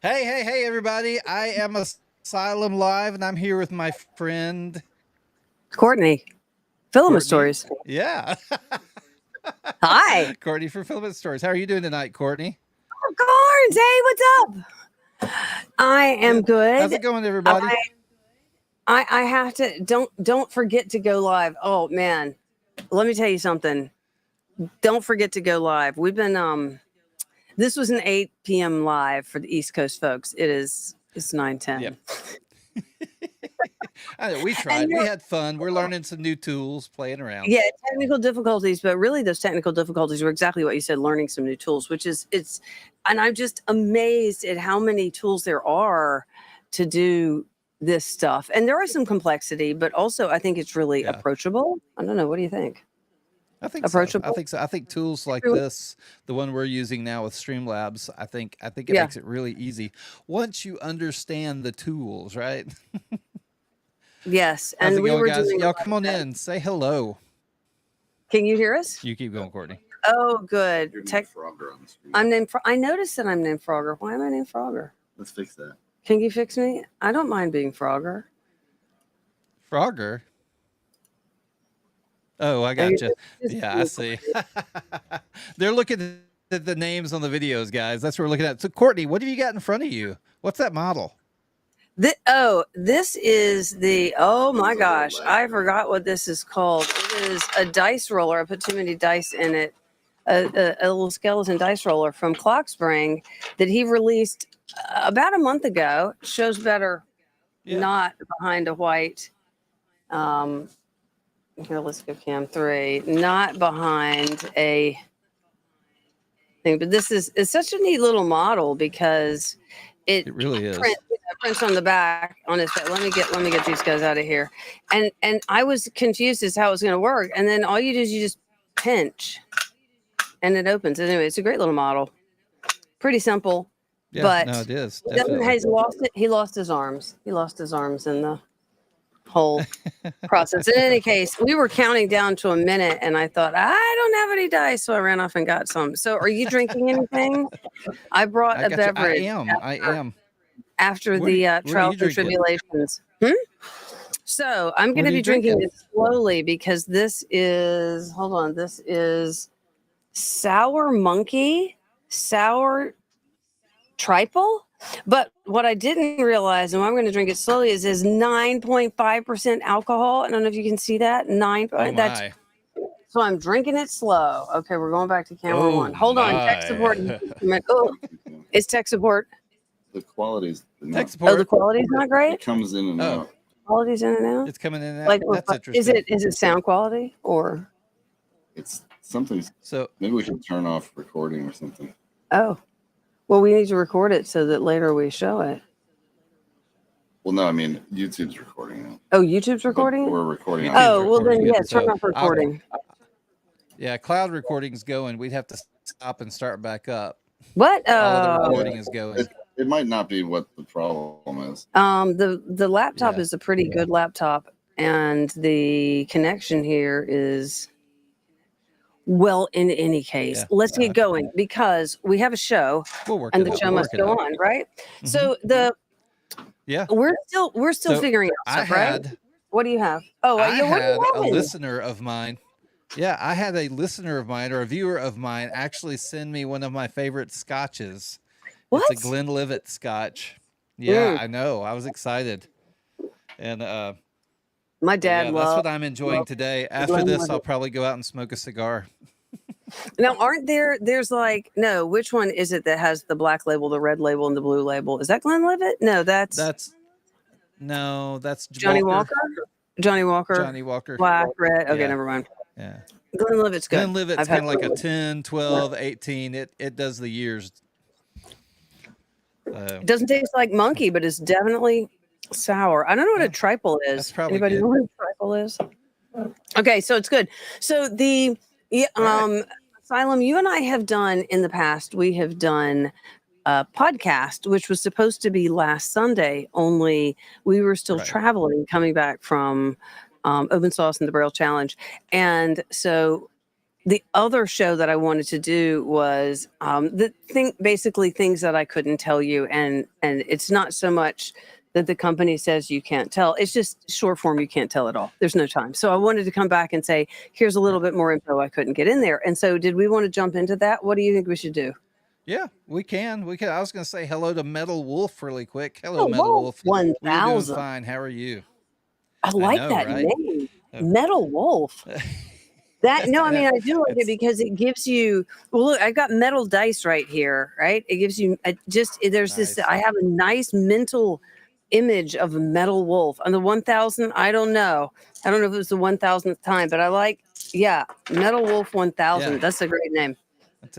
Hey, everybody. I am Asylum Live, and I'm here with my friend Courtney, Filament Courtney. Stories. Yeah. Hi. Courtney for Filament Stories. How are you doing tonight, Courtney? Carnes, hey, what's up? I am Good. How's good. it going, everybody? I have to don't forget to go live. Oh man, let me tell you something. Don't forget to go live. We've been this was an 8 p.m. live for the East Coast folks. It's 9:10. Yep. I know, we tried. And We had fun. We're learning some new tools, playing around. yeah, technical difficulties, but really those technical difficulties were exactly what you said, learning some new tools, which is and I'm just amazed at how many tools there are to do this stuff. And there is some complexity, but also I think it's really Yeah. approachable. I don't know. What do you think? I think so. I Approachable? think so. I think tools like Everyone- this, the one we're using now with Streamlabs, I think it Yeah. makes it really easy once you understand the tools, right? Yes. How's And it we going, were guys? doing. Y'all come on in. Say hello. Can you hear us? You keep going, Courtney. Oh, good. You're named Frogger on the screen. I'm named. I noticed that I'm named Frogger. Why am I named Frogger? Let's fix that. Can you fix me? I don't mind being Frogger. Frogger. Oh, I got you. Yeah, I see. They're looking at the names on the videos, guys. That's what we're looking at. So, Courtney, what have you got in front of you? What's that model? This is the, oh my gosh, I forgot what this is called. It is a dice roller. I put too many dice in it. A little skeleton dice roller from Clockspring that he released about a month ago. Shows better Yeah. not behind a white. Here, let's go cam 3. Not behind a thing, but it's such a neat little model because It really is. prints on the back on his. Let me get these guys out of here. And I was confused as how it was going to work. And then all you do is you just pinch, and it opens. Anyway, it's a great little model. Pretty simple, Yeah, but no, it is. he doesn't. Definitely. He's lost it. He lost his arms. He lost his arms in the whole process. In any case, we were counting down to a minute, and I thought I don't have any dice, so I ran off and got some. So, are you drinking anything? I brought a got you. beverage. I am. After What the are you trials and drinking? tribulations. So I'm going What to are be you drinking drinking? this slowly because this is, hold on, this is Sour Monkey, Sour Triple. But what I didn't realize, and why I'm going to drink it slowly, is 9.5% alcohol. I don't know if you can see that. Oh, That's my. so I'm drinking it slow. Okay, we're going back to camera 1. Hold on, tech support. Oh, it's tech support. The quality's Tech not, Oh, the support. quality's not great. it comes in and Oh. out. Quality's in and out. It's coming in and out. Like, That's interesting. is it sound quality or? It's something. So, Maybe we should turn off recording or something. Oh, well, we need to record it so that later we show it. Well, no, I mean YouTube's recording it. Oh, YouTube's But recording it? we're recording. YouTube's on Oh, well then, recording it, yeah, turn so off recording. yeah, cloud recording's going. We'd have to stop and start back up. What? All of the recording is going. It might not be what the problem is. The laptop Yeah. is a pretty good laptop, and the connection here is. Well, in any case, Yeah. let's get going because we have a show We'll work and it the out. show We'll must work it go out. on, right? Mhm. So Yeah. we're still So, figuring out I stuff, right? had What do you have? Oh, I yeah, what do had you a have? listener of mine. Yeah, I had a listener of mine or a viewer of mine actually send me one of my favorite scotches. What? It's a Glenlivet scotch. Yeah, Mm. I know. I was excited. And My dad yeah, that's loves. what I'm enjoying today. After this, Glenlivet. I'll probably go out and smoke a cigar. Now, aren't there's like, no, which one is it that has the black label, the red label, and the blue label? Is that Glenlivet? No, that's Johnny Walker. Johnny Walker. Johnny Walker. Black, red. Okay, Yeah. never mind. Yeah. Glenlivet's good. Glenlivet's I've had kind of like a Glenlivet. 10, 12, 18. It does the years. It doesn't taste like monkey, but it's definitely sour. I don't know what a triple is. That's probably Anybody good. know what a triple is? Okay, so it's good. So Asylum, you and I have done in the past, we have done a podcast, which was supposed to be last Sunday, only we were still Right. traveling, coming back from Open Sauce and the Braille Challenge. And so the other show that I wanted to do was basically things that I couldn't tell you, and it's not so much that the company says you can't tell. It's just short form, you can't tell it all. There's no time. So I wanted to come back and say, here's a little bit more info I couldn't get in there. And so did we want to jump into that? What do you think we should do? Yeah, we can. We can. I was going to say hello to Metal Wolf really quick. Hello, Metal Wolf Wolf. We're doing 1000. fine. How are you? I like know, that right? name, Metal Wolf. That no, I mean I do like it because it gives you. Well, look, I've got metal dice right here, right? It gives you there's this. Nice. I have a nice mental image of a metal wolf. On the 1000, I don't know. I don't know if it was the 1000th time, but I like, yeah, Metal Wolf 1000. Yeah. That's a great name.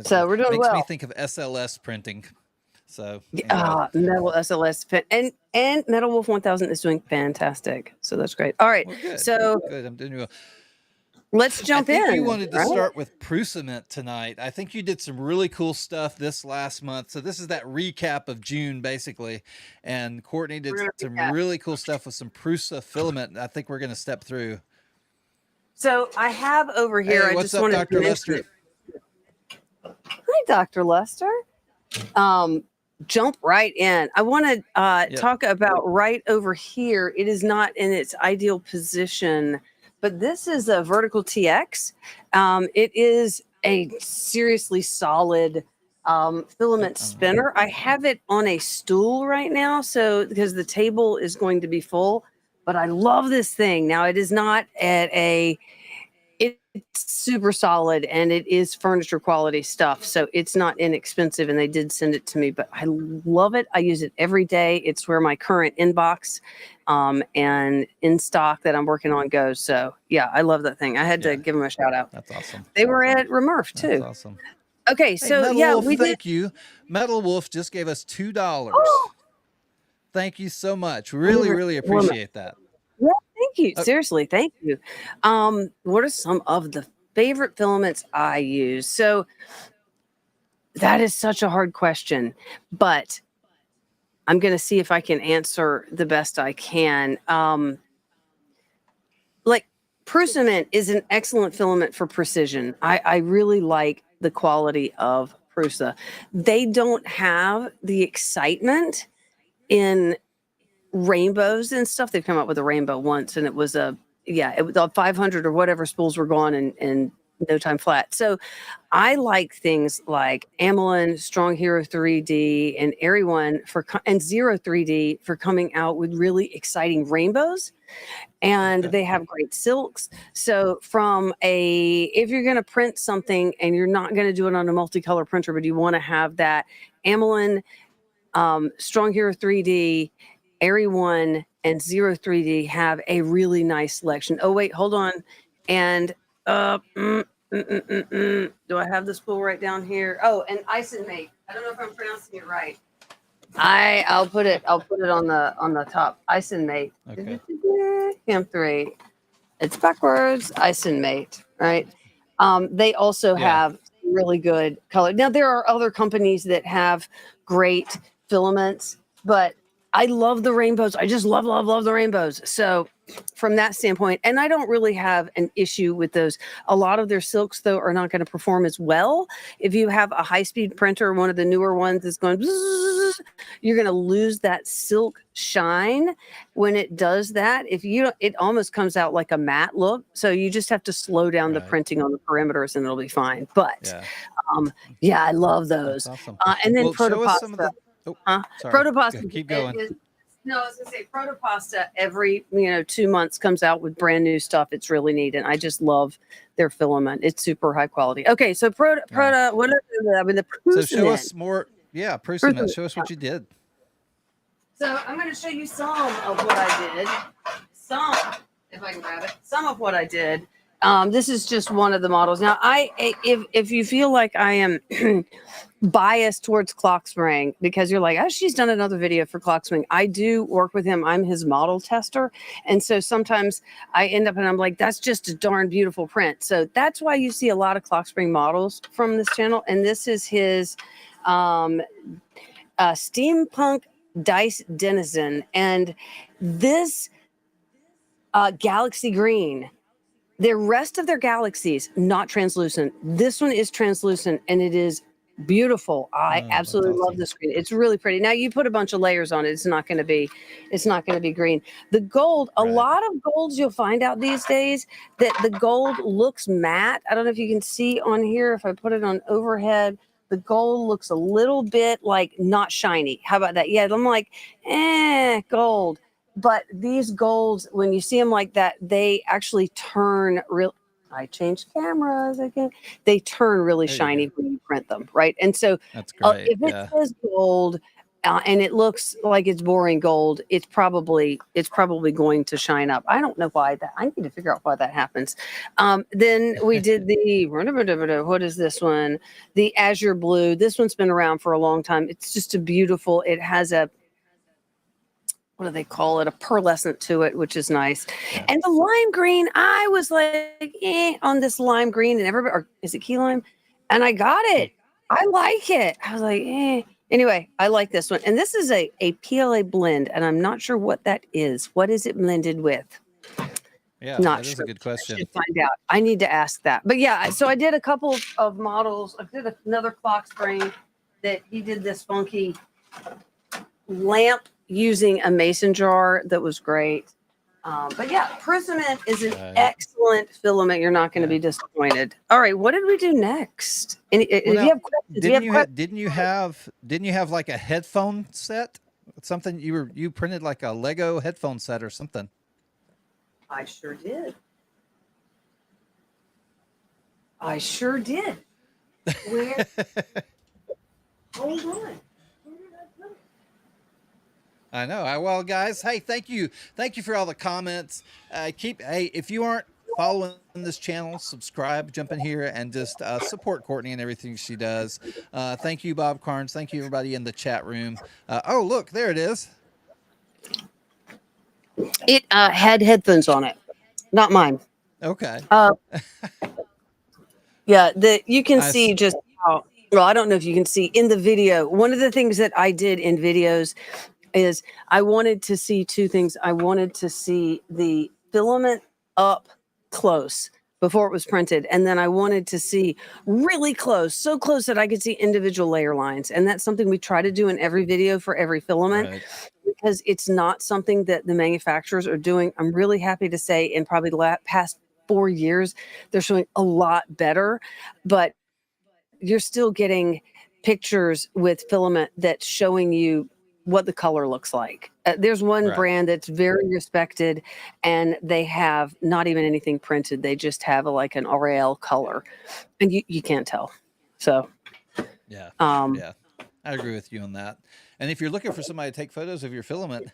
So we're doing Makes me well. think of SLS printing. So Metal SLS and Metal Wolf 1000 is doing fantastic. So that's great. All right, well, good. so Good. I'm doing well. let's jump I think in. you wanted to right? start with Prusament tonight. I think you did some really cool stuff this last month. So this is that recap of June, basically. And Courtney did some really cool stuff with some Prusa filament. I think we're going to step through. So I have over here. Hey, I what's just up, wanted Dr. to Lester? Hi, Dr. Lester. Jump right in. I want to talk about right over here. It is not in its ideal position, but this is a Vertical TX. It is a seriously solid filament spinner. I have it on a stool right now, so because the table is going to be full, but I love this thing. Now, it is not at it's super solid and it is furniture quality stuff. So it's not inexpensive and they did send it to me, but I love it. I use it every day. It's where my current inbox and in stock that I'm working on goes. So yeah, I love that thing. I had to give them a shout out. That's awesome. They were at Remurf too. That's awesome. Okay. So Metal yeah, Wolf, we thank you. Metal Wolf just gave us $2. Thank you so much. Really, really appreciate that. Yeah, thank you. Seriously, thank you. What are some of the favorite filaments I use? So that is such a hard question, but I'm going to see if I can answer the best I can. Like Prusament is an excellent filament for precision. I really like the quality of Prusa. They don't have the excitement in rainbows and stuff. They've come up with a rainbow once and it was it was 500 or whatever spools were gone in no time flat. So I like things like Amelin, Strong Hero 3D, and Airy One and Zero 3D for coming out with really exciting rainbows. And they have great silks. So if you're going to print something and you're not going to do it on a multicolor printer, but you want to have that Amelin, Strong Hero 3D, Airy One, and Zero 3D have a really nice selection. Oh, wait, hold on. And do I have the spool right down here? Oh, and Isenmate. I don't know if I'm pronouncing it right. I'll put it on the top. Isenmate. Okay. Cam3. It's backwards. Isenmate, right? They also have really good color. Now there are other companies that have great filaments, but I love the rainbows. I just love the rainbows. So from that standpoint, and I don't really have an issue with those. A lot of their silks, though, are not going to perform as well. If you have a high-speed printer, one of the newer ones is going, bzzz, you're going to lose that silk shine when it does that. It almost comes out like a matte look. So you just have to slow down the printing on the perimeters, and it'll be fine. But I love those. That's awesome. And then Protopasta. Protopasta. Keep going. No, I was gonna say Protopasta every 2 months comes out with brand new stuff. It's really neat, and I just love their filament. It's super high quality. Okay, so what are the Prusament? So show us more. Yeah, Prusament. Show us what you did. So I'm going to show you some of what I did. If I can grab it, some of what I did. This is just one of the models. Now, if you feel like I am biased towards Clockspring because you're like, oh, she's done another video for Clockspring. I do work with him. I'm his model tester. And so sometimes I end up and I'm like, that's just a darn beautiful print. So that's why you see a lot of Clockspring models from this channel. And this is his Steampunk Dice Denizen. And this Galaxy Green the rest of their galaxies, not translucent. This one is translucent and it is beautiful. I Oh, that's absolutely love awesome. this green. It's really pretty. Now you put a bunch of layers on it. It's not going to be green. The gold, a Right. lot of golds you'll find out these days that the gold looks matte. I don't know if you can see on here. If I put it on overhead, the gold looks a little bit like not shiny. How about that? Yeah, I'm like, gold. But these golds, when you see them like that, they actually turn real. I changed cameras again. They turn really There you shiny go. when you print them, right? And so That's great. if it Yeah. says gold and it looks like it's boring gold, it's probably going to shine up. I don't know why that. I need to figure out why that happens. Then we did the what is this one? The azure blue. This one's been around for a long time. It's just a beautiful. It has a, what do they call it? A pearlescent to it, which is nice. Yeah. And the lime green, I was like, on this lime green, and everybody, or is it key lime? And I got it. I like it. I was like, Anyway, I like this one. And this is a PLA blend, and I'm not sure what that is. What is it blended with? Yeah, Not that is sure. a good I question. should find out. I need to ask that. But yeah, so I did a couple of models. I did another clock spring that he did this funky lamp using a mason jar that was great. But yeah, Prismament is an Right. excellent filament. You're not going to be disappointed. All right, what did we do next? If you now, have questions, Didn't you have like a headphone set? Something you printed like a Lego headphone set or something. I sure did. I sure did. Where? Hold on. I know. Well, guys, hey, thank you for all the comments. Hey, if you aren't following this channel, subscribe, jump in here, and just support Courtney and everything she does. Thank you, Bob Carnes. Thank you, everybody in the chat room. Oh, look, there it is. It had headphones on it, not mine. Okay. Yeah, you can I see just how. Well, I don't know if you can see in the video. One of the things that I did in videos is I wanted to see two things. I wanted to see the filament up close before it was printed, and then I wanted to see really close, so close that I could see individual layer lines. And that's something we try to do in every video for every filament. Right. Because it's not something that the manufacturers are doing. I'm really happy to say in probably the past 4 years, they're showing a lot better, but you're still getting pictures with filament that's showing you what the color looks like. There's one Right. brand that's very respected, and they have not even anything printed. They just have like an RAL color, and you can't tell. So, Yeah. um, Yeah. I agree with you on that. And if you're looking for somebody to take photos of your filament,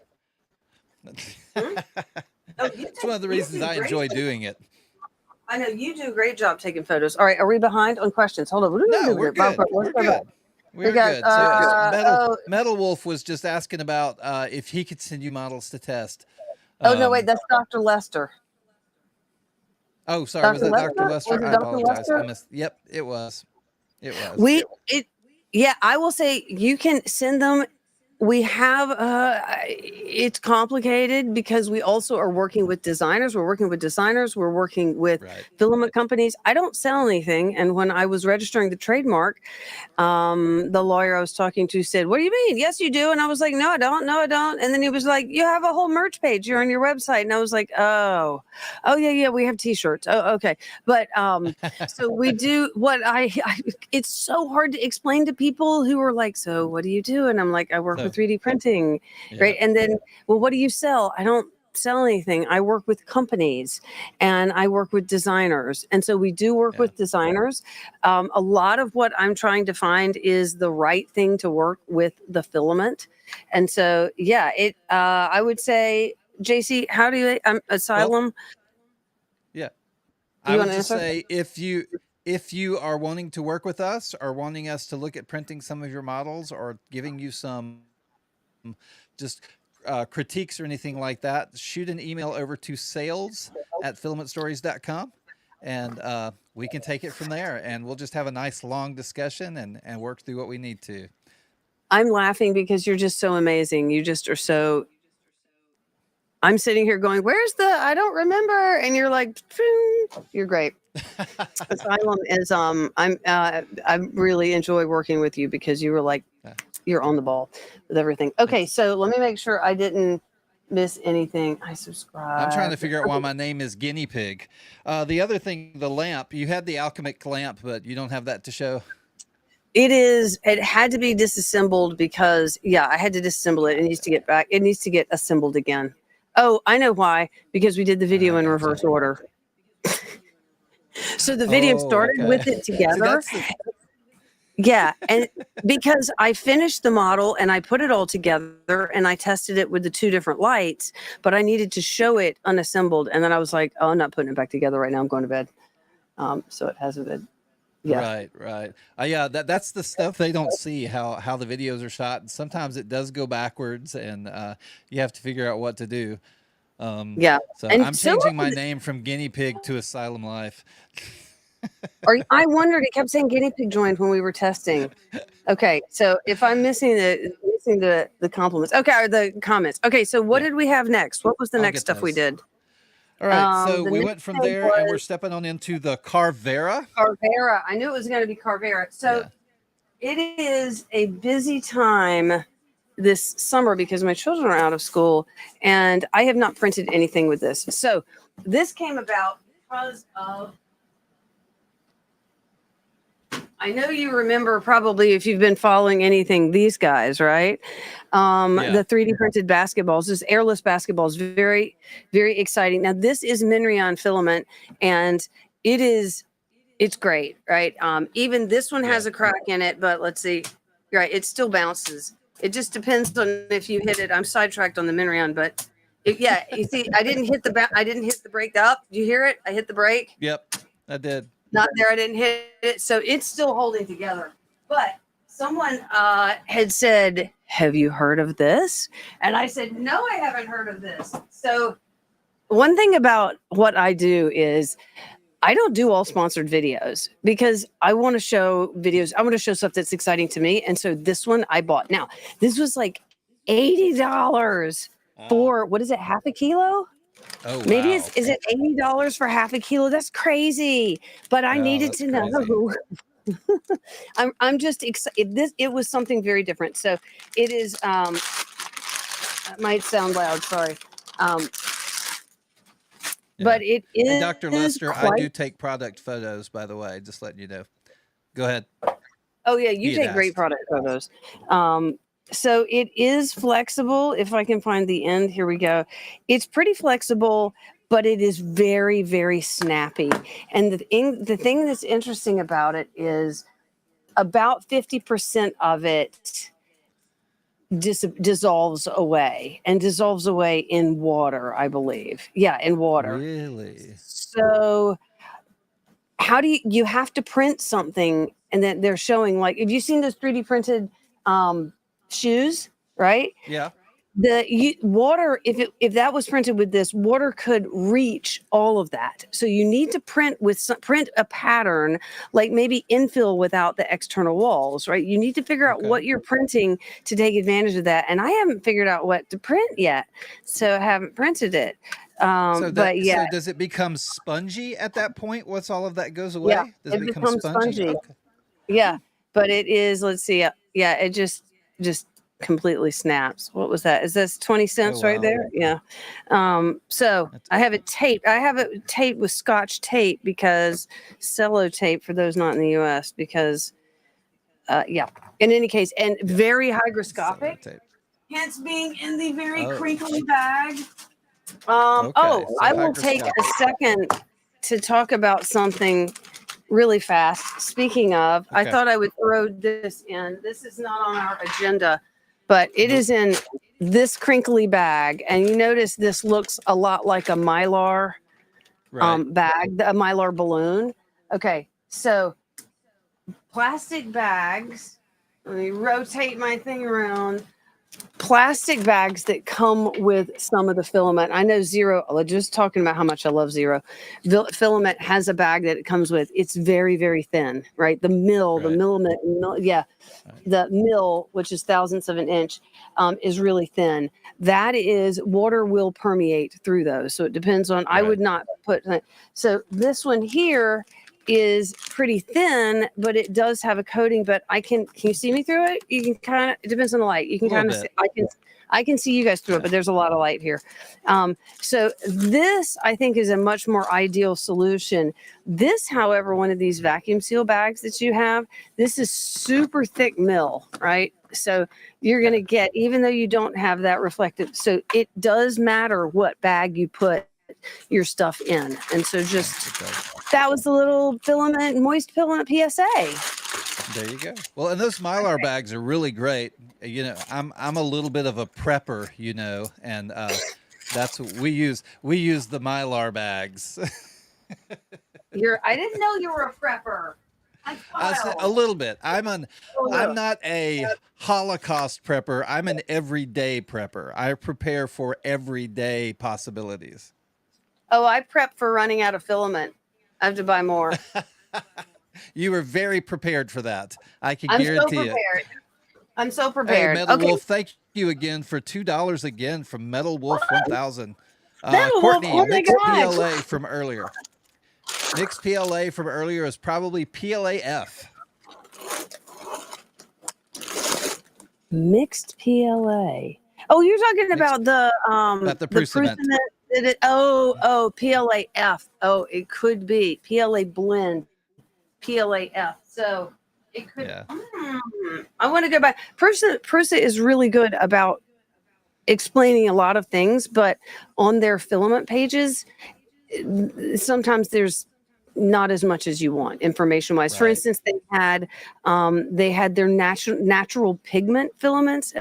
it's one of the reasons I enjoy doing it. I know you do a great job taking photos. All right, are we behind on questions? Hold on. No, we're good. We're good. We're got, good. So oh. Metal Wolf was just asking about if he could send you models to test. No, wait, that's Dr. Lester. Oh, sorry, was that Dr. Was Lester? it I Dr. apologize. Lester? I missed. Yep, it was. It was. Yeah, I will say you can send them. We have it's complicated because we also are working with designers. We're working with Right. filament companies. I don't sell anything. And when I was registering the trademark, the lawyer I was talking to said, "What do you mean? Yes, you do." And I was like, "No, I don't. No, I don't." And then he was like, "You have a whole merch page. You're on your website." And I was like, "Oh, yeah, we have T-shirts. Oh, okay." But so we do what it's so hard to explain to people who are like, "So what do you do?" And I'm like, "I work with 3D printing." Yeah. Right. And then, well, what do you sell? I don't sell anything. I work with companies and I work with designers. And so we do work with designers. A lot of what I'm trying to find is the right thing to work with the filament. And so, yeah, I would say, JC, how do you, Asylum? Yeah. You I would wanna just answer? say if you are wanting to work with us or wanting us to look at printing some of your models or giving you some just critiques or anything like that, shoot an email over to sales@filamentstories.com and we can take it from there and we'll just have a nice long discussion and work through what we need to. I'm laughing because you're just so amazing. You just are so, I'm sitting here going, "Where's the? I don't remember." And you're like, "Phew." "You're great." Asylum is I really enjoy working with you because you were like, Yeah. you're on the ball with everything. Okay, so let me make sure I didn't miss anything. I subscribe. I'm trying to figure out why my name is Guinea Pig. The other thing, the lamp. You had the alchemic lamp, but you don't have that to show. It had to be disassembled because I had to disassemble it. It needs to get back. It needs to get assembled again. Oh, I know why. Because we did the video in Gotcha. reverse order. So the video started okay. with it together. Yeah, and because I finished the model and I put it all together and I tested it with the two different lights, but I needed to show it unassembled. And then I was like, "Oh, I'm not putting it back together right now. I'm going to bed." So it hasn't been. Yeah. Right. Yeah, that's the stuff they don't see, how the videos are shot. And sometimes it does go backwards, and you have to figure out what to do. Yeah. So And I'm changing my name from Guinea Pig to Asylum Life. I wondered. It kept saying guinea pig joined when we were testing. Okay, so if I'm missing the compliments, okay, or the comments. Okay, so what did we have next? What was the I'll next get stuff we those. did? All right, so The we next went from thing there, and we're was stepping on into the Carvera. Carvera. I knew it was going to be Carvera. So it is a busy time this summer because my children are out of school, and I have not printed anything with this. So this came about because of. I know you remember probably if you've been following anything, these guys, right? The 3D printed basketballs, this airless basketballs, very, very exciting. Now this is Minrayon filament, and it's great, right? Even this one has a crack in it, but let's see, right? It still bounces. It just depends on if you hit it. I'm sidetracked on the Minrayon, but you see, I didn't hit the brake up. Do you hear it? I hit the brake. Yep, I did. Not there. I didn't hit it. So it's still holding together. But someone had said, "Have you heard of this?" And I said, "No, I haven't heard of this." So one thing about what I do is I don't do all sponsored videos because I want to show videos. I want to show stuff that's exciting to me. And so this one I bought. Now, this was like $80 for, what is it, half a kilo? Oh, Maybe wow. is it $80 for half a kilo? That's crazy. But I needed to know. I'm just excited. It was something very different. So it is. It might sound loud. Sorry. But it is. Hey, Dr. Lester, I do take product photos, by the way. Just letting you know. Go ahead. Oh yeah, you take great product photos. So it is flexible. If I can find the end, here we go. It's pretty flexible, but it is very, very snappy. And the thing that's interesting about it is about 50% of it dissolves away in water, I believe. Yeah, in water. Really? So how do you have to print something, and then they're showing, like, have you seen those 3D printed shoes, right? Yeah. Water, if that was printed with this, water could reach all of that. So you need to print a pattern, like maybe infill without the external walls, right? You need to figure out what you're printing to take advantage of that. And I haven't figured out what to print yet, so I haven't printed it. So does it become spongy at that point? Once all of that goes away? Yeah, does it become spongy? Okay. Yeah, but it is. Let's see. Yeah, it just completely snaps. What was that? Is this 20 cents right there? Yeah. So I have it taped. I have it taped with Scotch tape, because cello tape, for those not in the US, because in any case, and very hygroscopic, hence being in the very crinkly bag. I will take a second to talk about something really fast. Speaking of, I thought I would throw this in. This is not on our agenda, but it is in this crinkly bag. And you notice this looks a lot like a Mylar bag, a Mylar balloon. Okay, so plastic bags. Let me rotate my thing around. plastic bags that come with some of the filament. I know Zero, just talking about how much I love Zero. Filament has a bag that it comes with. It's very, very thin, right? The Right. the mill, which is thousandths of an inch, is really thin. That is, water will permeate through those. So it depends on, I Right. would not put, so this one here is pretty thin, but it does have a coating, but can you see me through it? You can kind of, it depends on the light. You can A little kind of see, bit. I can see you guys through it, Yeah. but there's a lot of light here. So this, I think, is a much more ideal solution. This, however, one of these vacuum seal bags that you have, this is super thick mill, right? So you're going to get, even though you don't have that reflective, so it does matter what bag you put your stuff in. And so just, Okay. that was the little moist filament PSA. There you go. Well, and those Mylar bags are really great. You know, I'm a little bit of a prepper, you know, and that's what we use. We use the Mylar bags. I didn't know you were a prepper. I said a little bit. I'm not a Holocaust prepper. I'm an everyday prepper. I prepare for everyday possibilities. Oh, I prep for running out of filament. I have to buy more. You were very prepared for that. I can I'm so guarantee it. prepared. I'm so Hey, prepared. Metal Okay. Wolf, thank you again for $2 again from Metal Wolf 1000. Metal Wolf, Courtney, oh my mixed gosh. PLA from earlier. Mixed PLA from earlier is probably PLAF. Mixed PLA. Oh, you're talking about the Prusament. PLAF. Oh, it could be PLA blend, PLAF. So it could. Yeah. I want to go back. Prusa is really good about explaining a lot of things, but on their filament pages, sometimes there's not as much as you want information wise. For Right. instance, they had their natural pigment filaments,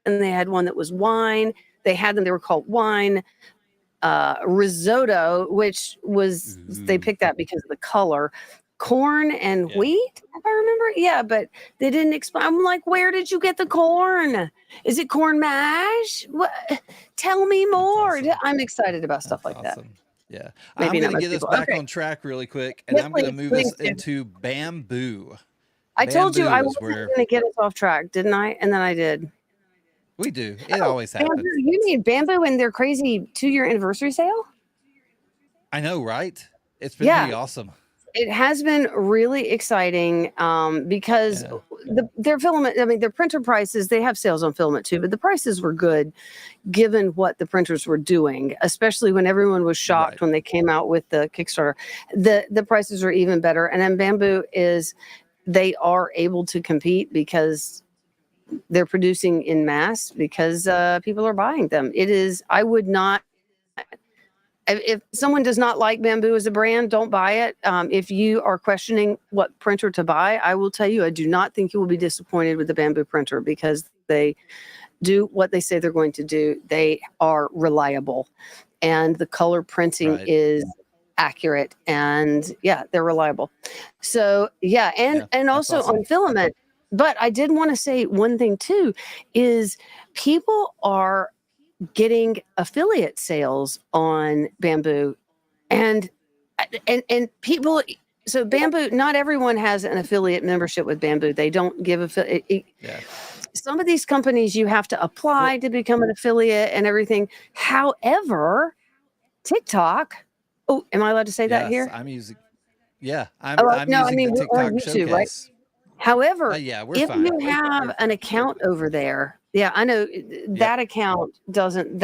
and they had one that was wine. They were called wine risotto, which was they picked that because of the color. Corn and Yeah. wheat, if I remember. Yeah, but they didn't explain. I'm like, where did you get the corn? Is it corn mash? What? Tell me more. awesome. I'm excited about stuff like that. Awesome. Yeah. Maybe I'm not going to most get us people. back Okay. on track really quick, and Yeah, I'm going to please, move please us do. into bamboo. I told you I Bamboo is wasn't where going to get us off track, didn't I? And then I did. we do. It always happens. Bamboo, you need Bamboo and their crazy 2-year anniversary sale? I know, right? It's been Yeah. pretty awesome. It has been really exciting because Yeah. their filament, I mean, their printer prices, they have sales on filament too, but the prices were good given what the printers were doing, especially when everyone was shocked Right. when they came out with the Kickstarter. The prices are even better. And then Bamboo they are able to compete because they're producing in mass because people are buying them. I would not, if someone does not like Bamboo as a brand, don't buy it. If you are questioning what printer to buy, I will tell you, I do not think you will be disappointed with the Bamboo printer because they do what they say they're going to do. They are reliable, and the color printing Right. is accurate, and yeah, they're reliable. So yeah, and Yeah, also that's awesome. on filament. But I did want to say one thing too, is people are getting affiliate sales on Bamboo, and people. So Bamboo, not everyone has an affiliate membership with Bamboo. They don't give affiliate. Yeah. Some of these companies you have to apply to become an affiliate and everything. However, TikTok. Oh, am I allowed to say that here? I'm using. Yeah, I'm No, I using mean, the we're on TikTok YouTube, right? showcase. However, Yeah, we're if fine. you have an account over there, yeah, I know that account doesn't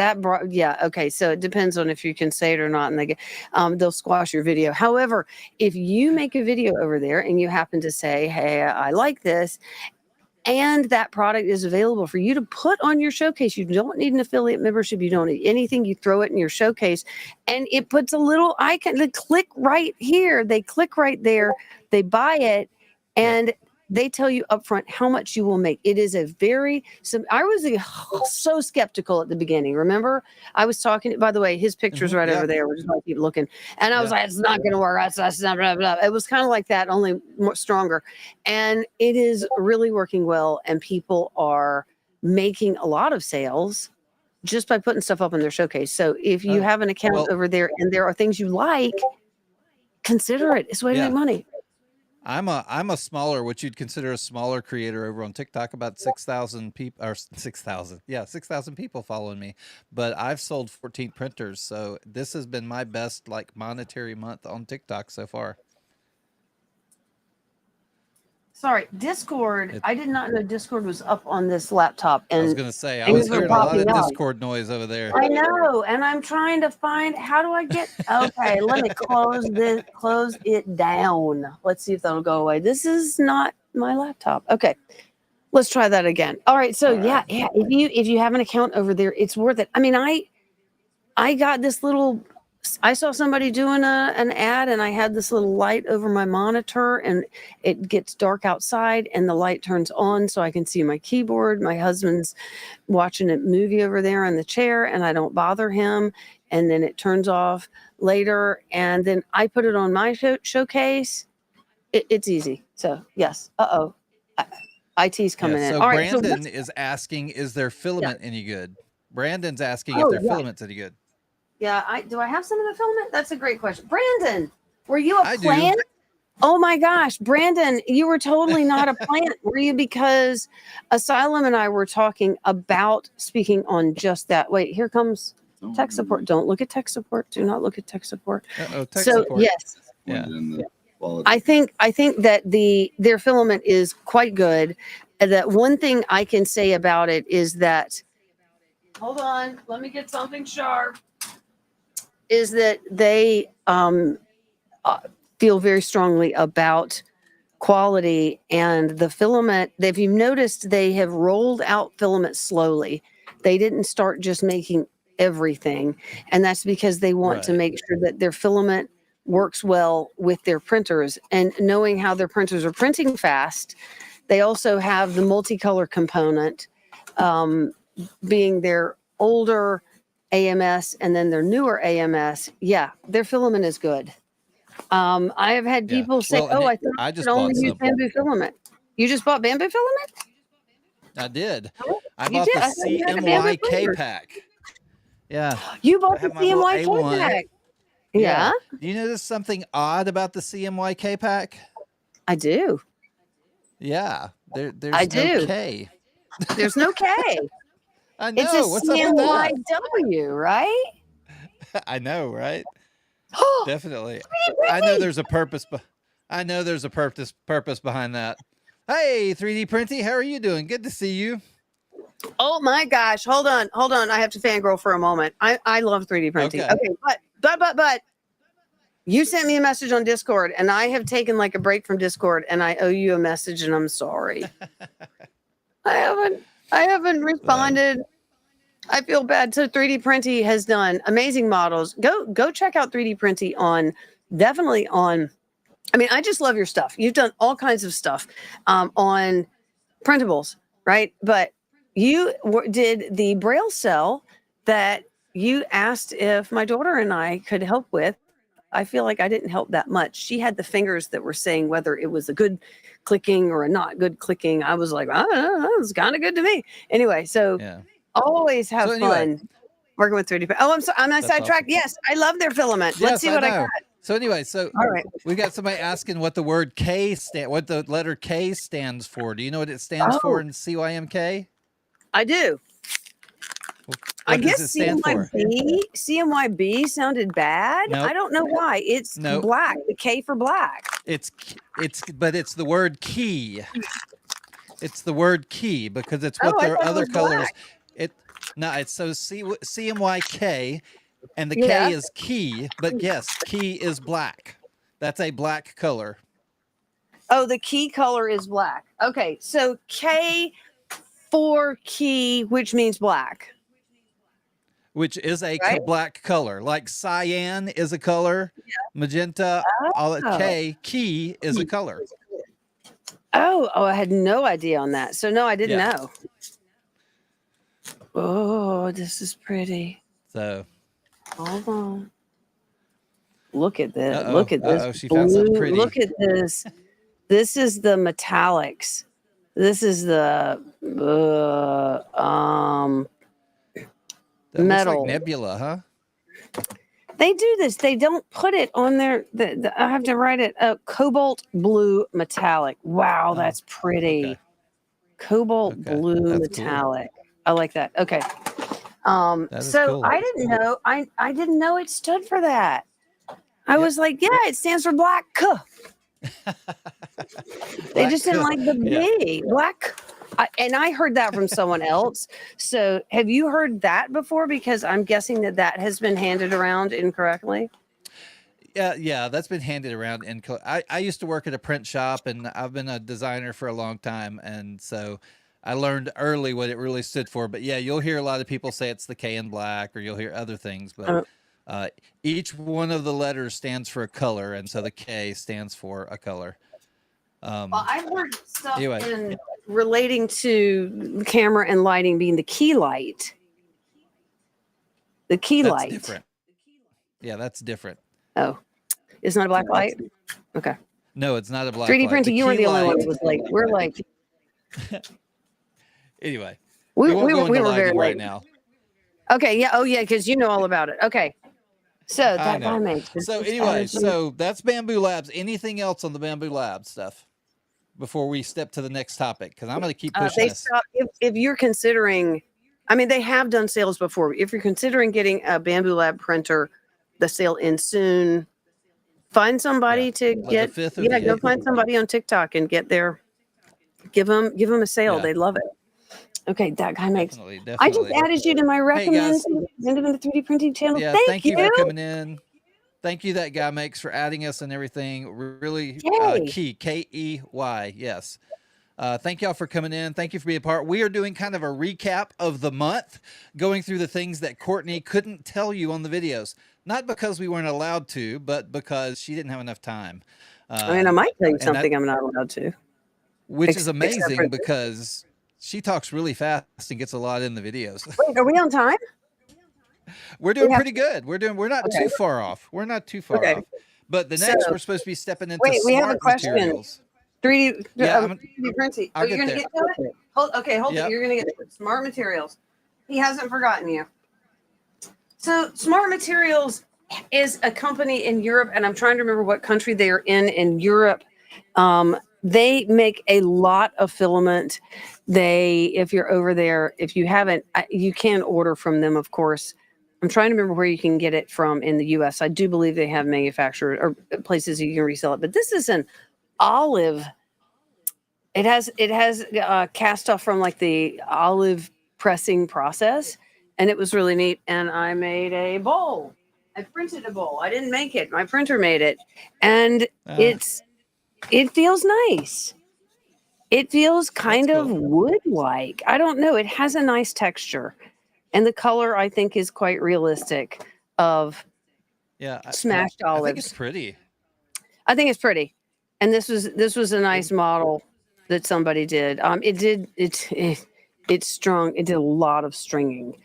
yeah, okay, so it depends on if you can say it or not, and they'll squash your video. However, if you make a video over there and you happen to say, hey, I like this, and that product is available for you to put on your showcase, you don't need an affiliate membership, you don't need anything, you throw it in your showcase, and it puts a little icon, they click right here, they click right there, they buy it, and they tell you upfront how much you will make. It is I was so skeptical at the beginning. Remember, I was talking. By the way, his picture's right over there. We're just going to keep looking. And I was like, it's not going to work. That's not. Blah, blah. It was kind of like that, only more stronger. And it is really working well. And people are making a lot of sales just by putting stuff up in their showcase. So if you Oh, have an account well, over there and there are things you like, consider it. It's a way to yeah. make money. I'm a smaller, what you'd consider a smaller creator over on TikTok, about 6,000 people, or 6,000. Yeah, 6,000 people following me. But I've sold 14 printers, so this has been my best like monetary month on TikTok so far. Sorry, Discord. It, I did not know Discord was up on this laptop, I was and gonna say I things was were hearing a lot popping of up. Discord noise over there. I know, and I'm trying to find how do I get. Okay, let me close it down. Let's see if that'll go away. This is not my laptop. Okay, let's try that again. All right, so All yeah, right. yeah. If you have an account over there, it's worth it. I mean, I got this little. I saw somebody doing an ad, and I had this little light over my monitor, and it gets dark outside, and the light turns on so I can see my keyboard. My husband's watching a movie over there in the chair, and I don't bother him. And then it turns off later, and then I put it on my showcase. It's easy. So yes. IT's Yeah, coming in. so All right. So Brandon is asking, is their filament any good? Brandon's asking if oh their yeah. filament's any good. Yeah, do I have some of the filament? That's a great question. Brandon, were you a I do. plant? Oh my gosh, Brandon, you were totally not a plant, were you? Because Asylum and I were talking about speaking on just that. Wait, here comes tech support. Don't look at tech support. Do not look at tech support. Uh-oh, tech So support. yes, Yeah. I think that their filament is quite good. And that one thing I can say about it is that, hold on, let me get something sharp. Is that they feel very strongly about quality and the filament. If you've noticed, they have rolled out filament slowly. They didn't start just making everything, and that's because they want to Right. make sure that their filament works well with their printers. And knowing how their printers are printing fast, they also have the multicolor component, being their older AMS and then their newer AMS. Yeah, their filament is good. I have had Yeah. people say, Well, "Oh, and I thought I you just could only bought use some. bamboo filament." You just bought bamboo filament? I did. Oh, I you bought did? the I thought you had a bamboo CMYK printer. pack. Yeah. You I bought the have my little CMYK A1. pack. Yeah. Yeah, Do you notice something odd about the CMYK pack? I do. Yeah. I There's no do. K. There's no K. I It's a know. What's up with that? CMYW, right? I know, right? Oh, Definitely. I know there's a purpose. I know there's a purpose behind that. Hey, 3D Printy, how are you doing? Good to see you. oh my gosh. Hold on. I have to fangirl for a moment. I love 3D printing. Okay. Okay, but you sent me a message on Discord, and I have taken like a break from Discord, and I owe you a message, and I'm sorry. I haven't responded. I feel bad. So 3D Printy has done amazing models. Go check out 3D Printy definitely on. I mean, I just love your stuff. You've done all kinds of stuff on printables, right? But you did the Braille cell that you asked if my daughter and I could help with. I feel like I didn't help that much. She had the fingers that were saying whether it was a good clicking or a not good clicking. I was like, I don't know, it was kind of good to me. Anyway, so Yeah. always have So anyway, fun working with 3D. Oh, I'm sorry. I'm not that's sidetracked. awesome. Yes, I love their filament. Let's Yes, see I what I know. got. So anyway, so All right. we got somebody asking what the word K what the letter K stands for. Do you know what it stands for Oh, in CYMK? I do. I What does guess it stand for? CMYB sounded bad. I Nope. don't know why. It's Nope. black. The K for black. But it's the word key. It's the word key because it's what Oh, I their thought it other was colors. black. It's so CMYK, and the Yeah. K is key. But yes, key is black. That's a black color. Oh, the key color is black. Okay, so K for key, which means black. Which is a Right? black color. Like cyan is a color, magenta, all that Oh. key is a color. Oh, I had no idea on that. So no, I didn't Yeah. know. Oh, this is pretty. So Hold on. Look at this. uh-oh, Look at this. she found something blue. pretty. Look at this. This is the metallics. This is the That looks like metal. Nebula, huh? They do this. They don't put it on there. I have to write it. Cobalt blue metallic. Wow, Oh, that's pretty. okay. Cobalt Okay, blue that's cool. metallic. I like that. Okay. That is So cool. I didn't know. I didn't know it stood for that. I Yep. was like, yeah, it stands for black. They just didn't like the Yeah. B. Black. And I heard that from someone else. So have you heard that before? Because I'm guessing that has been handed around incorrectly. Yeah, that's been handed around. And I used to work at a print shop, and I've been a designer for a long time, and so I learned early what it really stood for. But yeah, you'll hear a lot of people say it's the K in black, or you'll hear other things. But each one of the letters stands for a color, and so the K stands for a color. Well, I've heard stuff Anyway. relating to camera and lighting being the key light. The key That's light. different. Yeah, that's different. Oh, it's not a black light? Okay. No, it's not a black 3D light. printing, you were key the only one light- that was late. We're like, Anyway, we won't go were into very lighting late. right now. Okay, yeah. Oh, yeah, because you know all about it. Okay. So I that know. guy makes this So is anyway, strategy. so that's Bamboo Labs. Anything else on the Bamboo Labs stuff before we step to the next topic? Because I'm going to keep pushing they this. stop if you're considering, I mean, they have done sales before. If you're considering getting a Bamboo Lab printer, the sale ends soon. Find somebody to Like get. the 5th or Yeah, the go 8th. find somebody on TikTok and get their. Give them a sale. Yeah. They love it. Okay, that guy makes. Definitely. I just added you to my guys. recommended 3D printing channel. Yeah, Thank you. for coming in. Thank you, that guy makes, for adding us and everything. Really Yay. key, Key. Yes. Thank y'all for coming in. Thank you for being a part. We are doing kind of a recap of the month, going through the things that Courtney couldn't tell you on the videos. Not because we weren't allowed to, but because she didn't have enough time. I mean, I might tell you and that- something I'm not allowed to. Which is Except for amazing this. because she talks really fast and gets a lot in the videos. Wait, are we on time? We're doing have- pretty good. We're not Okay. too far off. We're not too far Okay. off. But the next, So- we're supposed to be stepping into Wait, we have a smart question. materials. 3D, Yeah, 3D printing. I'll Oh, you're get gonna there. get to it? Hold Yep. it. You're gonna get to it. Smart materials. He hasn't forgotten you. So Smart Materials is a company in Europe, and I'm trying to remember what country they are in Europe. They make a lot of filament. If you're over there, if you haven't, you can order from them, of course. I'm trying to remember where you can get it from in the U.S. I do believe they have manufacturers or places you can resell it, but this is an olive. It has cast off from like the olive pressing process, and it was really neat. And I made a bowl. I printed a bowl. I didn't make it. My printer made it, and it feels nice. It feels kind That's of cool. wood-like. I don't know. It has a nice texture, and the color I think is quite realistic of Yeah, smashed I think it's olives. pretty. I think it's pretty, and this was a nice model that somebody did. It's strung. It did a lot of stringing.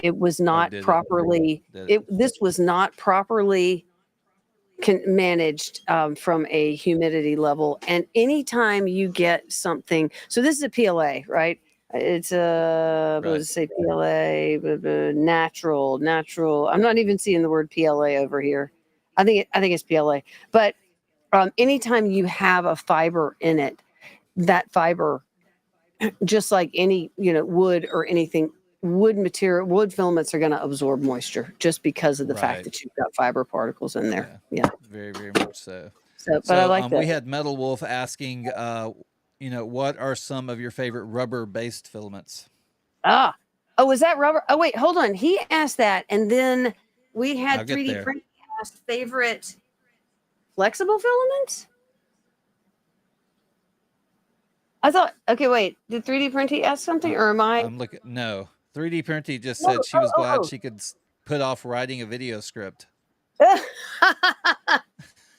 It was not did it? properly. Did This was not properly managed from a humidity level. And anytime you get something, so this is a PLA, right? It's what does it say? PLA, natural. I'm not even seeing the word PLA over here. I think it's PLA. But anytime you have a fiber in it, that fiber, just like any wood or anything, wood filaments are going to absorb moisture just because of the fact Right. that you've got fiber particles in there. Yeah. Very, very much so. So, but I like that. We had Metal Wolf asking, what are some of your favorite rubber-based filaments? Oh, was that rubber? Oh, wait, hold on. He asked that, and then we I'll had get 3D there. printing asked favorite flexible filaments. I thought. Okay, wait. Did 3D printing ask something, or am I? I'm looking. No, 3D Printy just No, said she was glad oh. she could put off writing a video script.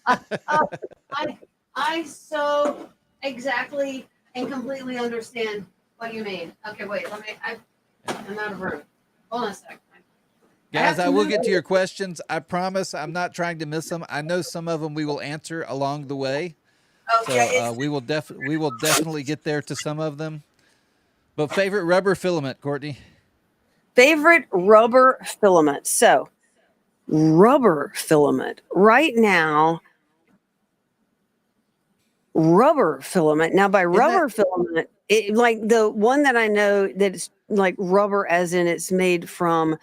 I so exactly and completely understand what you mean. Okay, wait. I'm out of room. Hold on a second. Guys, have I to will move get to it. your questions. I promise I'm not trying to miss them. I know some of them we will answer along the way. Oh, So yeah, we will definitely get there to some of them. But favorite rubber filament, Courtney? favorite rubber filament. So, rubber filament right now. Rubber filament. Now, by Isn't rubber filament, like the one that I know that's like rubber, as in it's made from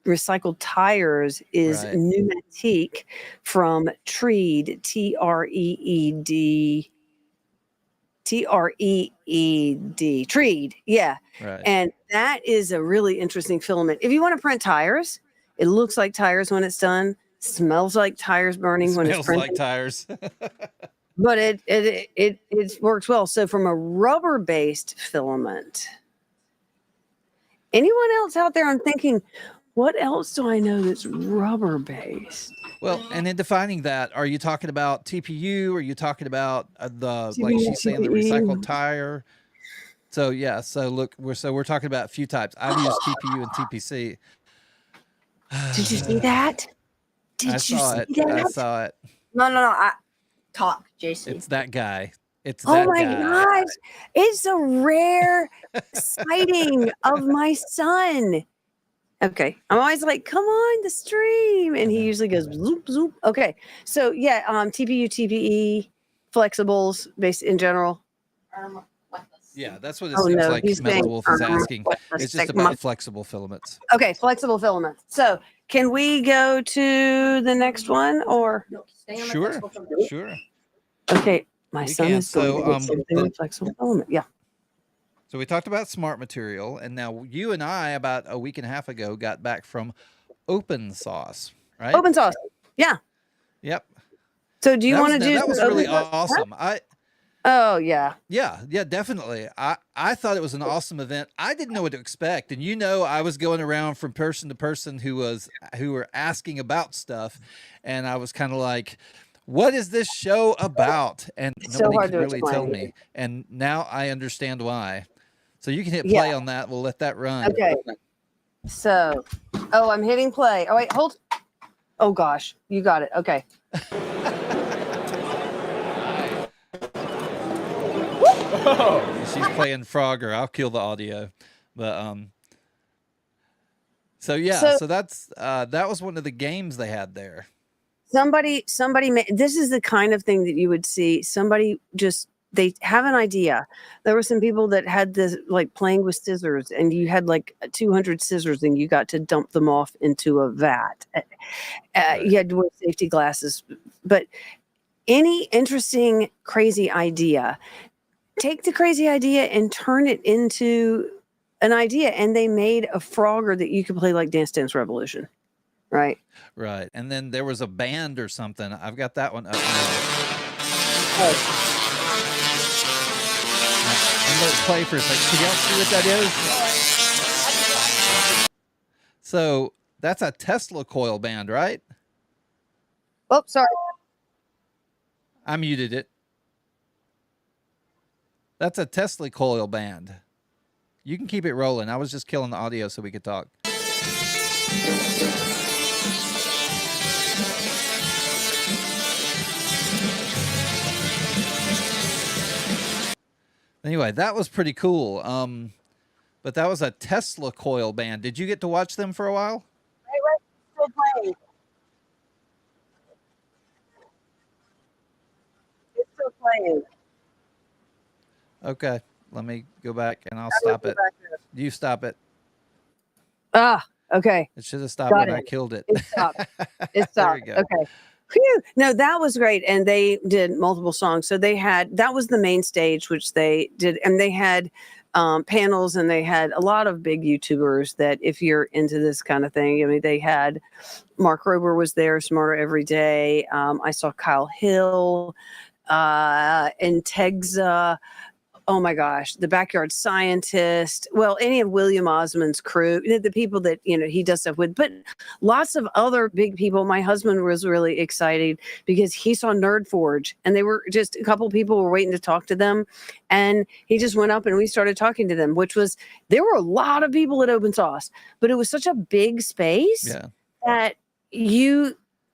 recycled tires, is Right. Pneumatique from Treed, Treed, Treed, yeah. Right. And that is a really interesting filament. If you want to print tires, it looks like tires when it's done, smells like tires burning when it's Smells printed. like tires. But it works well. So from a rubber based filament, anyone else out there? I'm thinking, what else do I know that's rubber based? Well, and in defining that, are you talking about TPU? Are you talking about like TPU, she's saying, the recycled tire? So yeah, so look, we're talking about a few types. I've used TPU and TPC. Did you see that? Did I you saw see it. that? I saw it. No. Talk, Jason. It's that guy. It's Oh that my guy. gosh. It's a rare sighting of my son. Okay. I'm always like, come on the stream. And he usually goes zoop, zoop. Okay. So yeah, TPU, TPE, flexibles based in general. Yeah, that's what it Oh, seems no, like he's Metal saying, Wolf is asking. It's just about flexible filaments. Okay, flexible filaments. So can we go to the next one or? Sure. Sure. Okay, my We son can. is going So, to get something with flexible filament. Yeah. So we talked about smart material, and now you and I, about a week and a half ago, got back from Open Sauce, right? Open sauce. Yeah. Yep. So do you want to do that was some really open sauce? awesome. Oh yeah. Yeah, definitely. I thought it was an awesome event. I didn't know what to expect, and I was going around from person to person who were asking about stuff, and I was kind of like, "What is this show about?" And So nobody hard could to really tell explain. me. And now I understand why. So you can hit play on that. We'll let that run. Okay. So, I'm hitting play. Oh wait, hold. Oh gosh, you got it. Okay. She's playing Frogger. I'll kill the audio, but So yeah, so that's that was one of the games they had there. Somebody this is the kind of thing that you would see. Somebody just, they have an idea. There were some people that had this, like playing with scissors, and you had like 200 scissors and you got to dump them off into a vat. You had to wear safety glasses. But any interesting, crazy idea, take the crazy idea and turn it into an idea. And they made a Frogger that you could play like Dance Dance Revolution. Right. Right. And then there was a band or something. I've got that one up now. I'm going to play for a second. Can y'all see what that is? So that's a Tesla coil band, right? Oh, sorry. I muted it. That's a Tesla coil band. You can keep it rolling. I was just killing the audio so we could talk. Anyway, that was pretty cool. But that was a Tesla coil band. Did you get to watch them for a while? Still playing. It's still playing. Okay, let me go back and I'll stop it. You stop it. Ah, okay. It should have stopped Got when I it. killed it. It stopped. It There stopped. we go. Okay. Phew. No, that was great. And they did multiple songs. So they had, that was the main stage, which they did. And they had panels, and they had a lot of big YouTubers that, if you're into this kind of thing, I mean, they had Mark Rober was there, Smarter Every Day. I saw Kyle Hill, and Tegza. Oh my gosh, the Backyard Scientist. Well, any of William Osmond's crew, the people that, he does stuff with, but lots of other big people. My husband was really excited because he saw Nerd Forge, and they were just, a couple people were waiting to talk to them. And he just went up and we started talking to them, there were a lot of people at Open Sauce, but it was such a big space that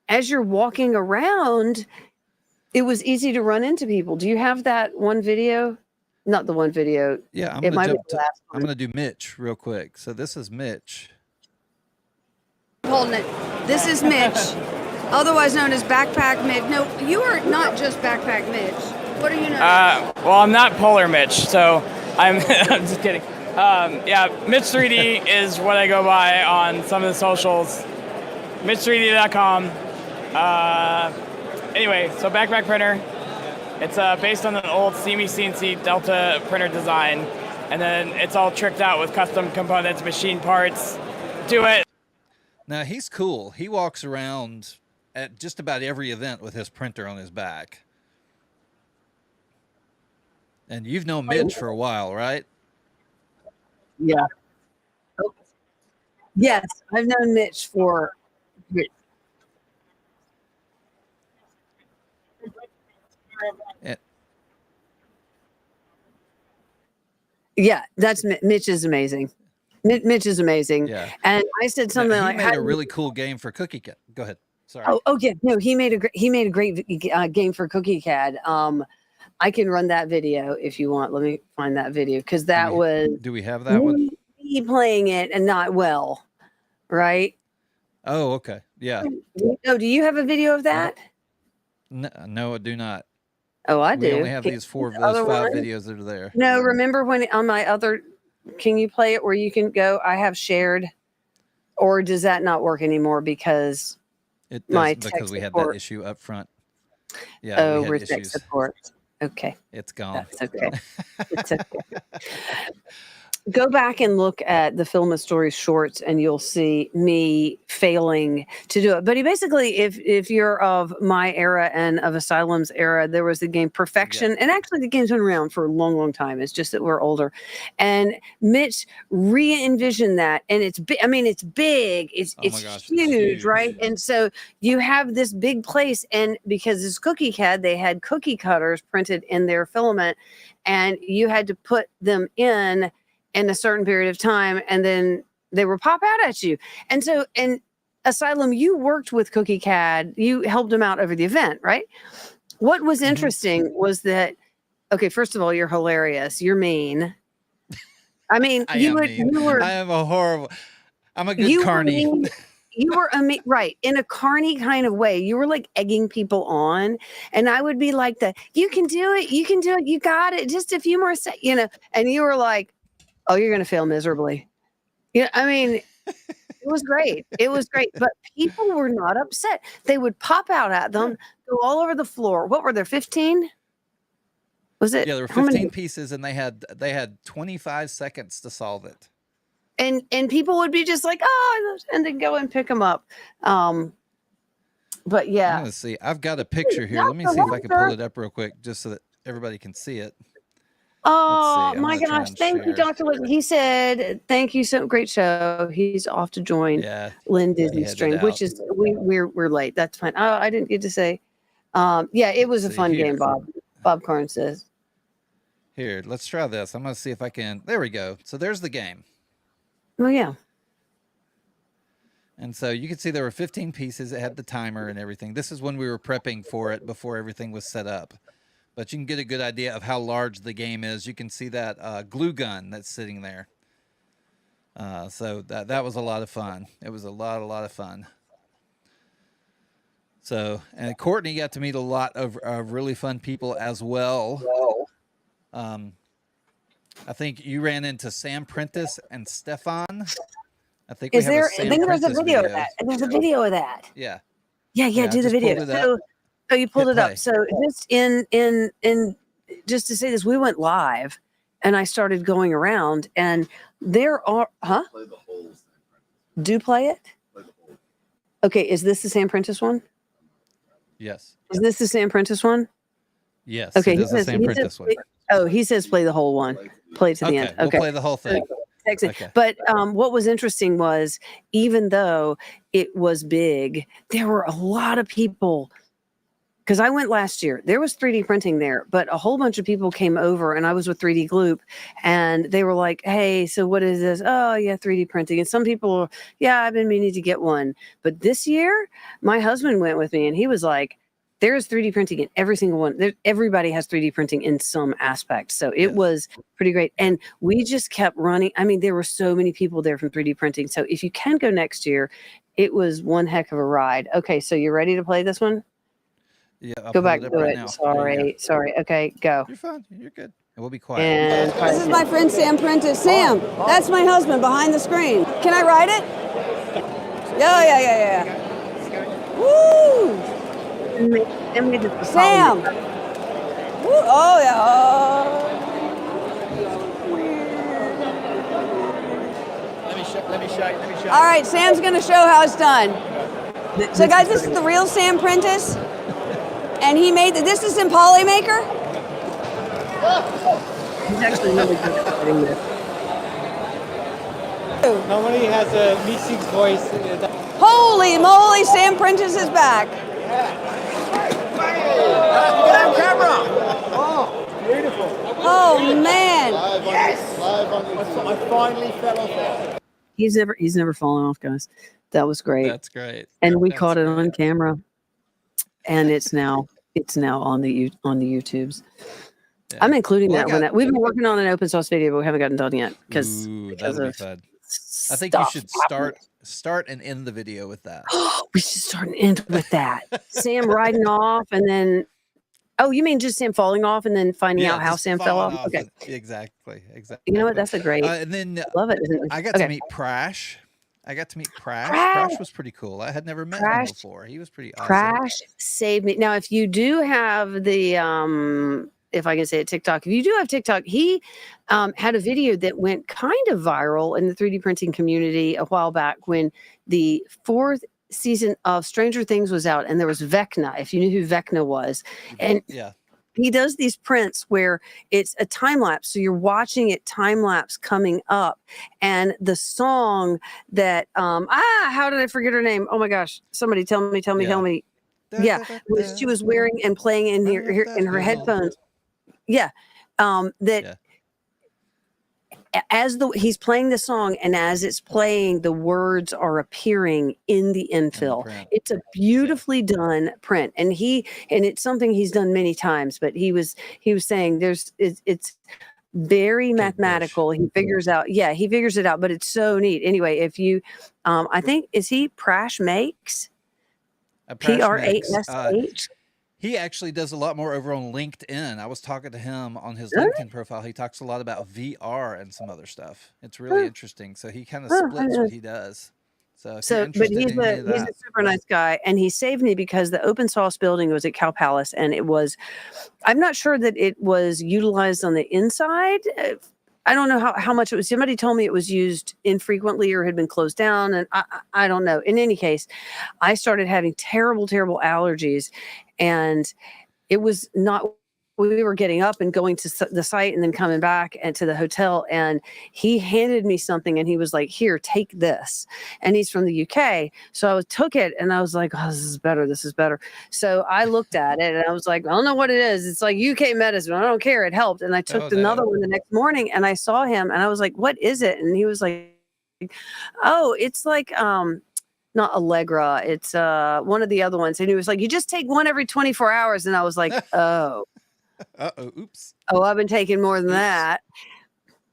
as you're walking around, it was easy to run into people. Do you have that one video? Not the one video. Yeah, It might be the last I'm one. gonna do Mitch real quick. So this is Mitch. Holding it. This is Mitch, otherwise known as Backpack Mitch. No, you are not just Backpack Mitch. What are you known as? Well, I'm not Polar Mitch, so I'm I'm just kidding. Yeah, Mitch 3D is what I go by on some of the socials. Mitch3D.com. Anyway, so backpack printer. It's based on an old Semi CNC Delta printer design, and then it's all tricked out with custom components, machine parts. Do it. Now he's cool. He walks around at just about every event with his printer on his back. And you've known Mitch for a while, right? Yeah. Yes, I've known Mitch for. Eh, Yeah, Mitch is amazing. Mitch is amazing. Yeah. And I said something Now, like, he made a really cool game for Cookie Cat. Go ahead. Sorry. Oh yeah, no, he made a great game for Cookie CAD. I can run that video if you want. Let me find that video because that was Do we have that one? me playing it and not well, right? Oh, okay. Yeah. Oh, do you have a video of that? No, I do not. Oh, I do. We only have Can- these those other 5 one? videos that are there. No, remember when on my other? Can you play it where you can go? I have shared, or does that not work anymore because? It My does because tech we had support. that issue up front. Yeah, Oh, we we're had tech issues. support. Okay, It's gone. that's okay. It's okay. Go back and look at the Film a Story shorts and you'll see me failing to do it. But he basically, if you're of my era and of Asylum's era, there was the game Perfection. And actually the game's been around for a long, long time. It's just that we're older. And Mitch re-envisioned that. And it's big. I mean, it's big. It's Oh my gosh, it's huge, huge. right? And so you have this big place. And because it's Cookie CAD, they had cookie cutters printed in their filament. And you had to put them in a certain period of time, and then they would pop out at you. And so in Asylum, you worked with Cookie CAD. You helped them out over the event, right? What was interesting was that, okay, first of all, you're hilarious. You're mean. I mean, I you am were, mean. you were, I am a horrible. I'm a good you were carny. mean. You were right in a carny kind of way. You were like egging people on, and I would be like, you can do it, you can do it, you got it. Just a few more seconds, And you were like, oh, you're going to fail miserably. Yeah, I mean, it was great. It was great. But people were not upset. They would pop out at them, go all over the floor. What were there, 15? Was it? Yeah, there were how many? 15 pieces, and they had 25 seconds to solve it. And people would be just like, oh, and then go and pick them up. But I'm yeah, gonna see. I've got a picture here. Let me see if I can pull it up real quick, just so that everybody can see it. oh I'm my gonna try gosh, and thank you, share. Dr. Lynn. He said, thank you, so great show. He's off to join Yeah. Lynn he Disney headed stream, which out. is we're late. That's fine. Oh, I didn't get to say. Yeah, it was a See fun here. game, Bob. Bob Carn says. Here, let's try this. I'm gonna see if I can. There we go. So there's the game. Oh yeah. And so you can see there were 15 pieces. It had the timer and everything. This is when we were prepping for it before everything was set up. But you can get a good idea of how large the game is. You can see that glue gun that's sitting there. So that was a lot of fun. It was a lot of fun. So, and Courtney got to meet a lot of really fun people as well. I think you ran into Sam Prentice and Stefan. I think we Is have there? a Sam I think there's a Prentice video of that. There's a video of that. Yeah. Yeah, Yeah, do the just video. pulled it up. So you pulled Hit it up. play. So just in just to say this, we went live, and I started going around, and there are Play the whole thing. do play it. Play the whole. Okay, is this the Sam Prentice one? Yes. Is this the Sam Prentice one? Yes. Okay, It he is the says- Sam he Prentice says- one. Oh, he says play the whole one. Play it to the Okay. end. We'll Okay. play the whole thing. Excellent. Okay. But what was interesting was, even though it was big, there were a lot of people. Because I went last year, there was 3D printing there, but a whole bunch of people came over, and I was with 3D Gloop, and they were like, "Hey, so what is this?" "Oh, yeah, 3D printing." And some people, "Yeah, I've been meaning to get one." But this year, my husband went with me, and he was like, there is 3D printing in every single one. Everybody has 3D printing in some aspect. So it was pretty great. And we just kept running. I mean, there were so many people there from 3D printing. So if you can go next year, it was one heck of a ride. Okay, so you ready to play this one? Yeah, I'll Go pull back it up to right it. now. Sorry. Okay, go. You're fine. You're good. And we'll be quiet. And This is my friend Sam Prentice. Sam, that's my husband behind the screen. Can I ride it? Yeah. Woo! And we did the Sam! song. Woo! Oh, yeah. Oh. Let me show you. All right, Sam's going to show how it's done. So, guys, this is the real Sam Prentice. And he made this is in Polymaker. He's actually really good at doing this. Normally has a Meeseeks voice. Holy moly, Sam Prentice is back. Beautiful. Oh, man. Live on YouTube. I finally fell off. He's never fallen off, guys. That was great. That's great. And we That's caught it great. on camera. And it's now on the YouTubes. Yeah. I'm including Well, I that one. got- We've been working on an open source video, but we haven't gotten done yet because Ooh, that'll be of fun. I think you stuff should happening. start and end the video with that. We should start and end with that. Sam riding off, and then you mean just Sam falling off and then finding out how just Sam fell falling off? Okay. Exactly. You know what? That's a great. And then love it. Isn't it? I got Okay. to meet Prash. Prash. Prash was pretty cool. I had never met him Prash- before. He was pretty awesome. Crash saved me. Now, if you do have the if I can say it, TikTok. If you do have TikTok, he had a video that went kind of viral in the 3D printing community a while back when the 4th season of Stranger Things was out, and there was Vecna. If you knew who Vecna was, and Yeah. he does these prints where it's a time lapse. So you're watching it time lapse coming up. And the song that, how did I forget her name? Oh my gosh. Somebody tell me. Yeah. She was wearing and playing in her headphones. Yeah. That as he's playing the song and as it's playing, the words are appearing in the infill. print. It's a beautifully done print, and it's something he's done many times. But he was saying it's very mathematical. He figures out. Yeah, he figures it out. But it's so neat. Anyway, if you, I think is he Prash Makes PRASH. He actually does a lot more over on LinkedIn. I was talking to him on his LinkedIn profile. He talks a lot about VR and some other stuff. It's really interesting. So he kind of splits what he does. So, if you're But interested he's in any of he's a that, super nice guy, and he saved me because the open source building was at Cal Palace, and it was. I'm not sure that it was utilized on the inside. I don't know how much it was. Somebody told me it was used infrequently or had been closed down, and I don't know. In any case, I started having terrible allergies, and it was not. We were getting up and going to the site and then coming back and to the hotel, and he handed me something and he was like, "Here, take this." And he's from the UK. So I took it and I was like, "Oh, this is better. So I looked at it and I was like, "I don't know what it is. It's like UK medicine. I don't care. It helped." And I took another one the next morning and I saw him and I was like, "What is it?" And he was like, "Oh, it's like, not Allegra. It's one of the other ones." And he was like, "You just take one every 24 hours." And I was like, "Oh." oops. Oh, I've been taking more than that.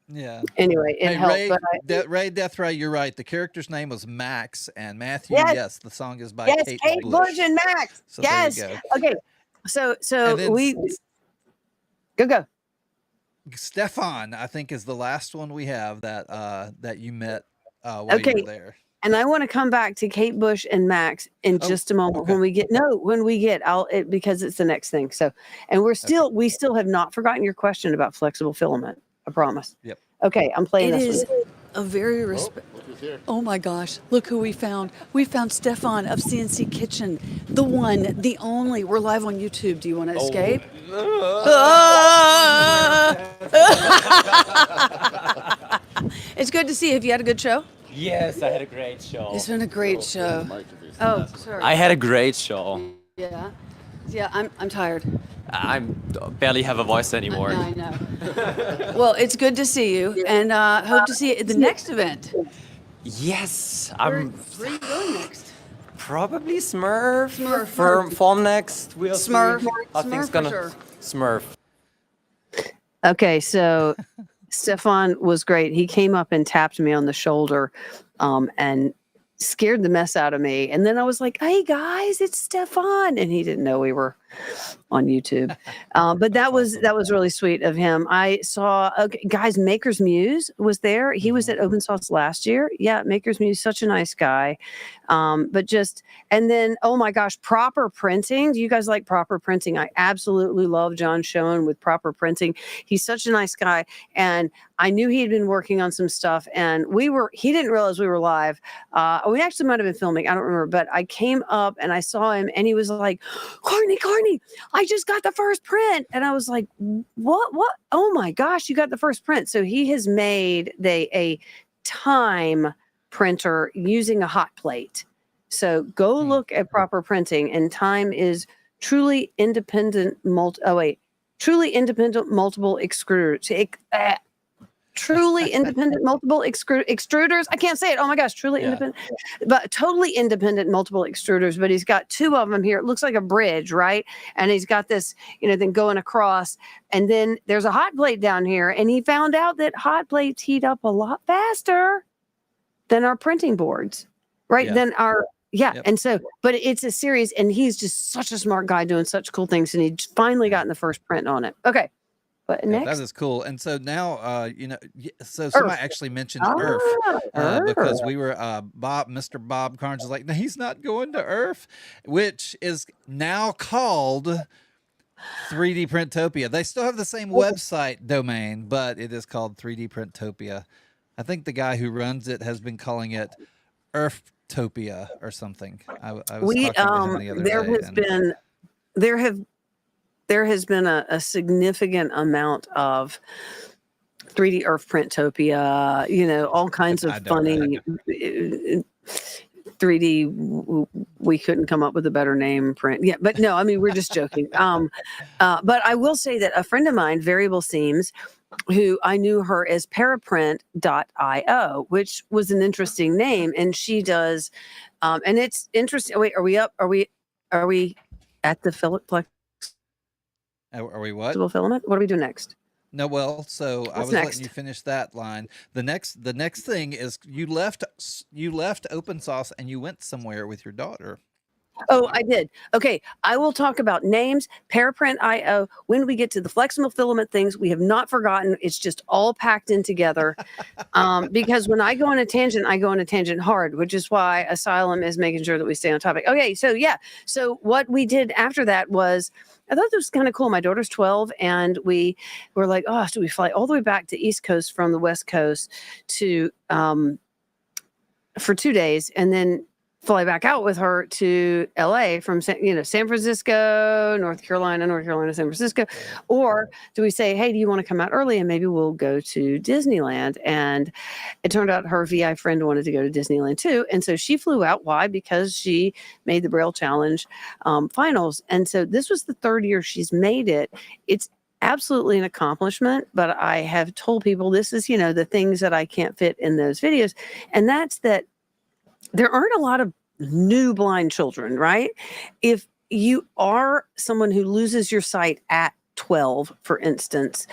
Yeah. Anyway, it helped. Ray, But Ray Deathray, you're right. The character's name was Max, and Matthew. Yes. Yes, the song is by yes, Kate Bush and Max. So there you yes. go. Okay. So And then we go. Stefan, I think, is the last one we have that you met while Okay. you were there. And I want to come back to Kate Bush and Max in just a moment okay. when we get because it's the next thing. So, and we still have not forgotten your question about flexible filament. I promise. Yep. Okay. I'm playing It this is one. a very Look who's here. Oh my gosh, look who we found. We found Stefan of CNC Kitchen. The one, the only. We're live on YouTube. Do you want to escape? It's good to see you. Have you had a good show? Yes, I had a great show. It's been a great show. Mike, if he's- Oh, sorry. I had a great show. Yeah. Yeah, I'm tired. I barely have a voice anymore. I know. Well, it's good to see you, and hope to see you at the next event. Yes, Where are you going next? Probably Smurf. Smurf. Form next. We'll Smurf. see how Smurf things for gonna. sure. Smurf. Okay, so Stefan was great. He came up and tapped me on the shoulder and scared the mess out of me. And then I was like, hey guys, it's Stefan. And he didn't know we were on YouTube. But that was really sweet of him. I saw guys, Maker's Muse was there. He was at Open Source last year. Yeah, Maker's Muse, such a nice guy. But just, and then, oh my gosh, Proper Printing. Do you guys like Proper Printing? I absolutely love John Schoen with Proper Printing. He's such a nice guy. And I knew he had been working on some stuff, and he didn't realize we were live. We actually might have been filming. I don't remember, but I came up and I saw him and he was like, Courtney, I just got the first print. And I was like, what? Oh my gosh, you got the first print. So he has made a time printer using a hot plate. So go look at Proper Printing, and Time is truly independent truly independent multiple extruders. Truly independent multiple extruders. I can't say it. Oh my gosh, truly independent, but totally independent multiple extruders. But he's got two of them here. It looks like a bridge, right? And he's got this, thing going across. And then there's a hot plate down here. And he found out that hot plates heat up a lot faster than our printing boards, right? Yeah. Than our Yep. And so, but it's a series, and he's just such a smart guy doing such cool things. And he finally gotten the first print on it. Okay. But Yeah, next. that is cool. And so now, so somebody actually mentioned Earth because we were, Mr. Bob Carnes is like, no, he's not going to Earth, which is now called 3D Printopia. They still have the same website domain, but it is called 3D Printopia. I think the guy who runs it has been calling it Earthtopia or something. I was talking to him the other day. There has been a significant amount of 3D Earth Printopia, all kinds of funny 3D. We couldn't come up with a better name print. Yeah, but no, I mean, we're just joking. But I will say that a friend of mine, Variable Seams, who I knew her as paraprint.io, which was an interesting name. And she does, and it's interesting. Wait, are we up? Are we at the Philiplex? Are we what? Filament? What do we do next? No, well, so I was next? letting you finish that line. The next thing is you left Open Sauce and you went somewhere with your daughter. Oh, I did. Okay, I will talk about names, Paraprint.io. When we get to the flexible filament things, we have not forgotten. It's just all packed in together. Because when I go on a tangent, I go on a tangent hard, which is why Asylum is making sure that we stay on topic. Okay, so yeah. So what we did after that was, I thought this was kind of cool. My daughter's 12, and we were like, oh, do we fly all the way back to East Coast from the West Coast to for 2 days, and then fly back out with her to LA from San Francisco, North Carolina, San Francisco? Or do we say, hey, do you want to come out early and maybe we'll go to Disneyland? And it turned out her VI friend wanted to go to Disneyland too. And so she flew out. Why? Because she made the Braille Challenge finals. And so this was the third year she's made it. It's absolutely an accomplishment, but I have told people this is, the things that I can't fit in those videos. And that's that there aren't a lot of new blind children, right? If you are someone who loses your sight at 12, for instance,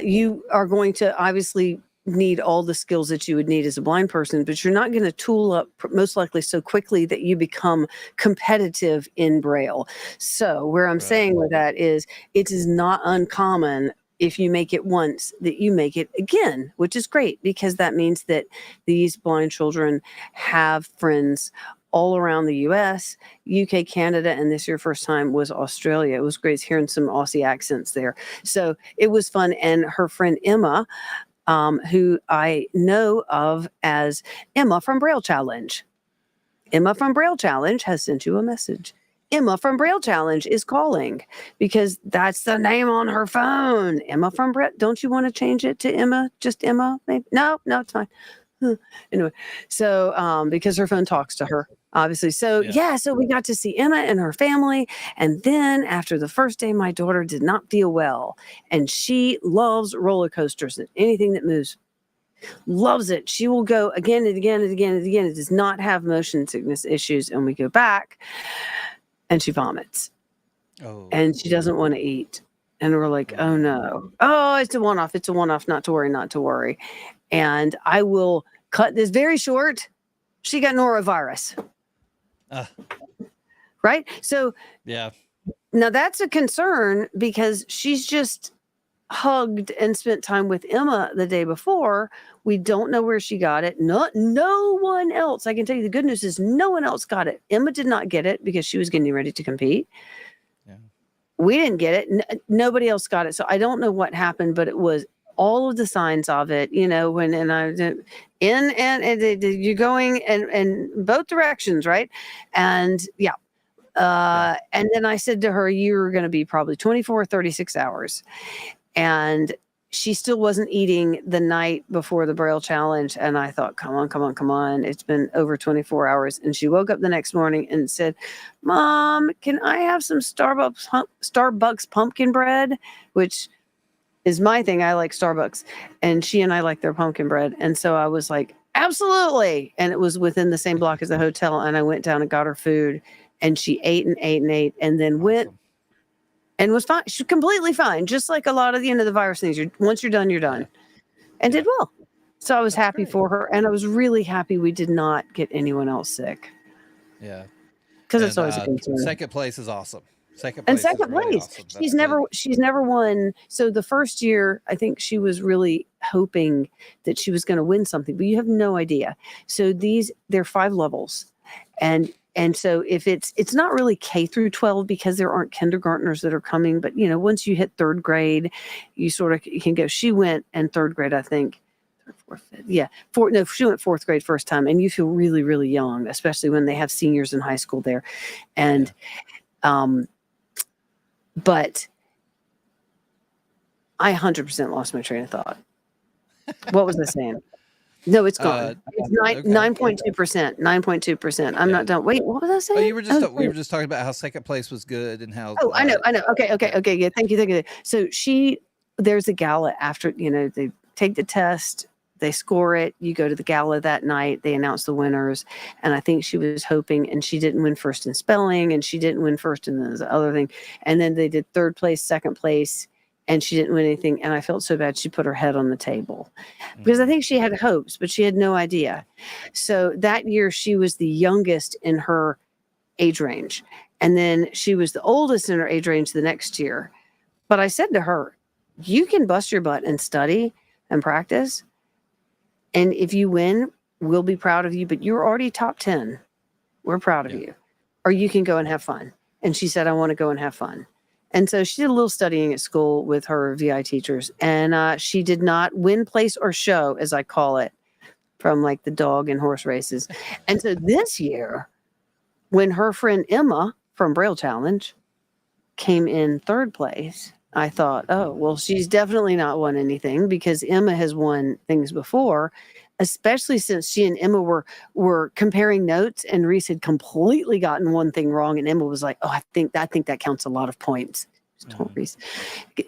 you are going to obviously need all the skills that you would need as a blind person, but you're not going to tool up most likely so quickly that you become competitive in Braille. So where I'm saying with that is it is not uncommon if you make it once, that you make it again, which is great because that means that these blind children have friends all around the US, UK, Canada, and this year first time was Australia. It was great hearing some Aussie accents there. So it was fun. And her friend Emma, who I know of as Emma from Braille Challenge. Emma from Braille Challenge has sent you a message. Emma from Braille Challenge is calling because that's the name on her phone. Emma from Braille. Don't you want to change it to Emma? Just Emma? Maybe? No, it's fine. Anyway, so because her phone talks to her, obviously. So so we got to see Emma and her family. And then after the first day, my daughter did not feel well. And she loves roller coasters and anything that moves. loves it. She will go again and again and again and again. It does not have motion sickness issues. And we go back and she vomits Oh, and she doesn't want to eat. And we're like, oh no. Oh, it's a one-off. It's a one-off. Not to worry, not to worry. And I will cut this very short. She got norovirus. Uh. Right? So yeah. now that's a concern because she's just hugged and spent time with Emma the day before. We don't know where she got it. No one else. I can tell you the good news is no one else got it. Emma did not get it because she was getting ready to compete. Yeah. We didn't get it. Nobody else got it. So I don't know what happened, but it was all of the signs of it, when you're going in both directions, right? And yeah. And then I said to her, you're going to be probably 24 or 36 hours. And she still wasn't eating the night before the Braille challenge. And I thought, come on. It's been over 24 hours. And she woke up the next morning and said, Mom, can I have some Starbucks pumpkin bread? Which is my thing. I like Starbucks. And she and I like their pumpkin bread. And so I was like, absolutely. And it was within the same block as the hotel. And I went down and got her food. And she ate and ate and ate and then went and was fine. She's completely fine. Just like a lot of the virus things. Once you're done, you're done. And did well. So I was happy for her. And I was really happy we did not get anyone else sick. Yeah. Because it's always a concern. Second place is awesome. Second place. Awesome. She's never won. So the first year, I think she was really hoping that she was going to win something, but you have no idea. So they're 5 levels. And so if it's not really K through 12 because there aren't kindergartners that are coming, but once you hit 3rd grade, you can go. She went in 3rd grade, I think. 3rd, 4th, 5th. Yeah. She went 4th grade first time. And you feel really, really young, especially when they have seniors in high school there. And, but I 100% lost my train of thought. What was I saying? No, it's gone. It's 9.2%. 9.2%. I'm not done. Wait, what was I saying? Oh, we were just talking about how second place was good and how. Oh, I know. Okay. Yeah, thank you. So there's a gala after. They take the test, they score it. You go to the gala that night. They announce the winners, and I think she was hoping, and she didn't win first in spelling, and she didn't win first in the other thing, and then they did 3rd place, 2nd place. And she didn't win anything. And I felt so bad. She put her head on the table because I think she had hopes, but she had no idea. So that year she was the youngest in her age range. And then she was the oldest in her age range the next year. But I said to her, you can bust your butt and study and practice. And if you win, we'll be proud of you, but you're already top 10. We're proud of you. Or you can go and have fun. And she said, I want to go and have fun. And so she did a little studying at school with her VI teachers, and she did not win, place, or show, as I call it, from like the dog and horse races. And so this year, when her friend Emma from Braille Challenge came in 3rd place, I thought, oh, well, she's definitely not won anything because Emma has won things before, especially since she and Emma were comparing notes and Reese had completely gotten one thing wrong. And Emma was like, oh, I think that counts a lot of points. Told Reese.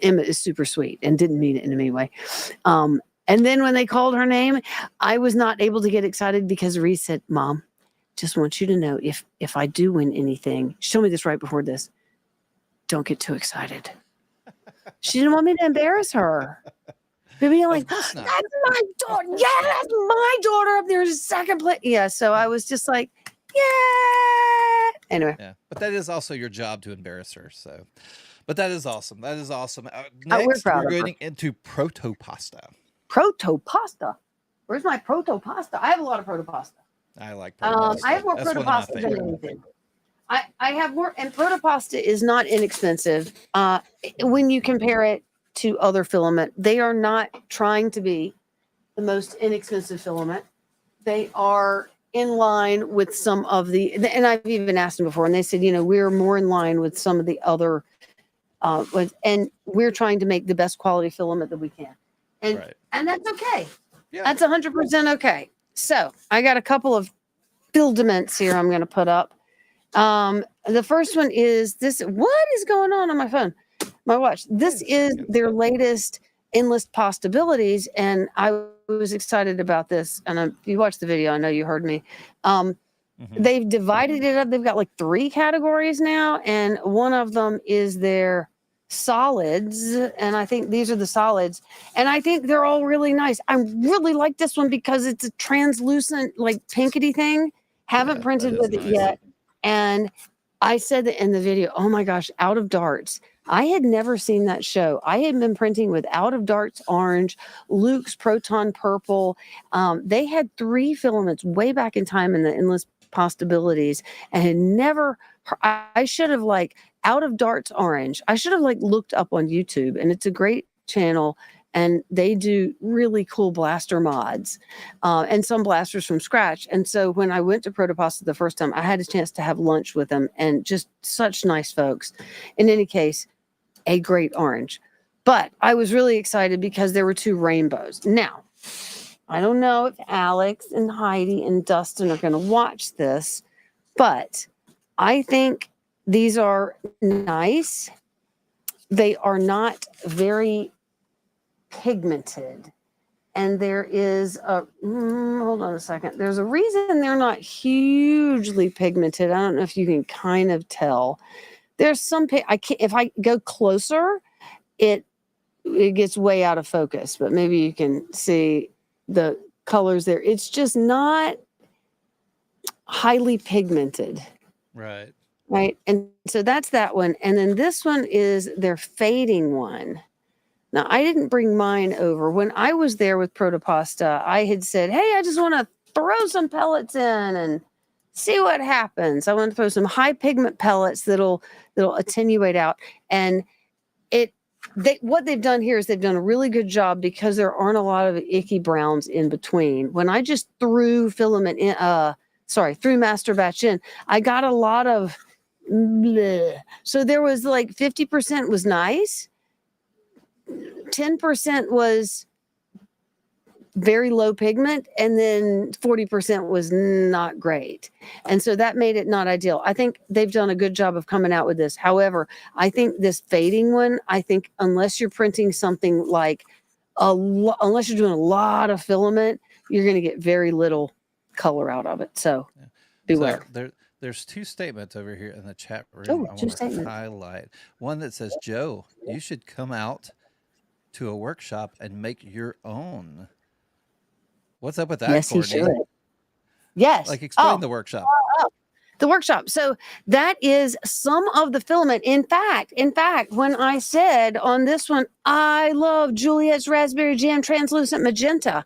Emma is super sweet and didn't mean it in any way. And then when they called her name, I was not able to get excited because Reese said, Mom, just want you to know if I do win anything, she told me this right before this, don't get too excited. She didn't want me to embarrass her. Maybe like, that's my daughter. Yeah, that's my daughter up there in 2nd place. Yeah, so I was just like, yeah. Anyway. Yeah, but that is also your job to embarrass her. So, but that is awesome. That is awesome. Next, we're going into protopasta. Protopasta? Where's my protopasta? I have a lot of protopasta. I like protopasta. I have more protopasta than anything. I have more, and protopasta is not inexpensive. When you compare it to other filament, they are not trying to be the most inexpensive filament. They are in line with some of and I've even asked them before, and they said, we're more in line with some of the other, and we're trying to make the best quality filament that we can. And that's okay. Yeah. That's 100% okay. So I got a couple of filaments here I'm going to put up. The first one is this. What is going on my phone? My watch. This is their latest Endless Possibilities, and I was excited about this, and you watched the video. I know you heard me. Mhm. They've divided it up. They've got like 3 categories now, and one of them is their solids, and I think these are the solids, and I think they're all really nice. I really like this one because it's a translucent, like pinkety thing. Haven't Yeah, printed that is with it nice. yet, and I said that in the video. Oh my gosh, Out of Darts. I had never seen that show. I had been printing with Out of Darts orange, Luke's Proton purple. They had 3 filaments way back in time in the Endless Possibilities, and had never. I should have like Out of Darts orange. I should have like looked up on YouTube, and it's a great channel. And they do really cool blaster mods and some blasters from scratch. And so when I went to Protopasta the first time, I had a chance to have lunch with them, and just such nice folks. In any case, a great orange. But I was really excited because there were 2 rainbows. Now, I don't know if Alex and Heidi and Dustin are going to watch this, but I think these are nice. They are not very pigmented. And there is a, hold on a second. There's a reason they're not hugely pigmented. I don't know if you can kind of tell. There's some, I can't, if I go closer, it gets way out of focus, but maybe you can see the colors there. It's just not highly pigmented. Right. Right. And so that's that one. And then this one is their fading one. Now, I didn't bring mine over. When I was there with Protopasta, I had said, hey, I just want to throw some pellets in and see what happens. I want to throw some high pigment pellets that'll attenuate out. And what they've done here is they've done a really good job because there aren't a lot of icky browns in between. When I just threw filament in, threw master batch in, I got a lot of bleh. So there was like 50% was nice. 10% was very low pigment, and then 40% was not great. And so that made it not ideal. I think they've done a good job of coming out with this. However, I think this fading one, I think unless you're printing something like unless you're doing a lot of filament, you're going to get very little color out of it. So beware. So there's 2 statements over here in the chat room. Oh, I 2 want to statements. highlight one that says, Joe, you should come out to a workshop and make your own. What's up with that, Yes, Courtney? he should. Yes. Like, explain Oh. the workshop. The workshop. So that is some of the filament. In fact, when I said on this one, I love Juliet's Raspberry Jam Translucent Magenta,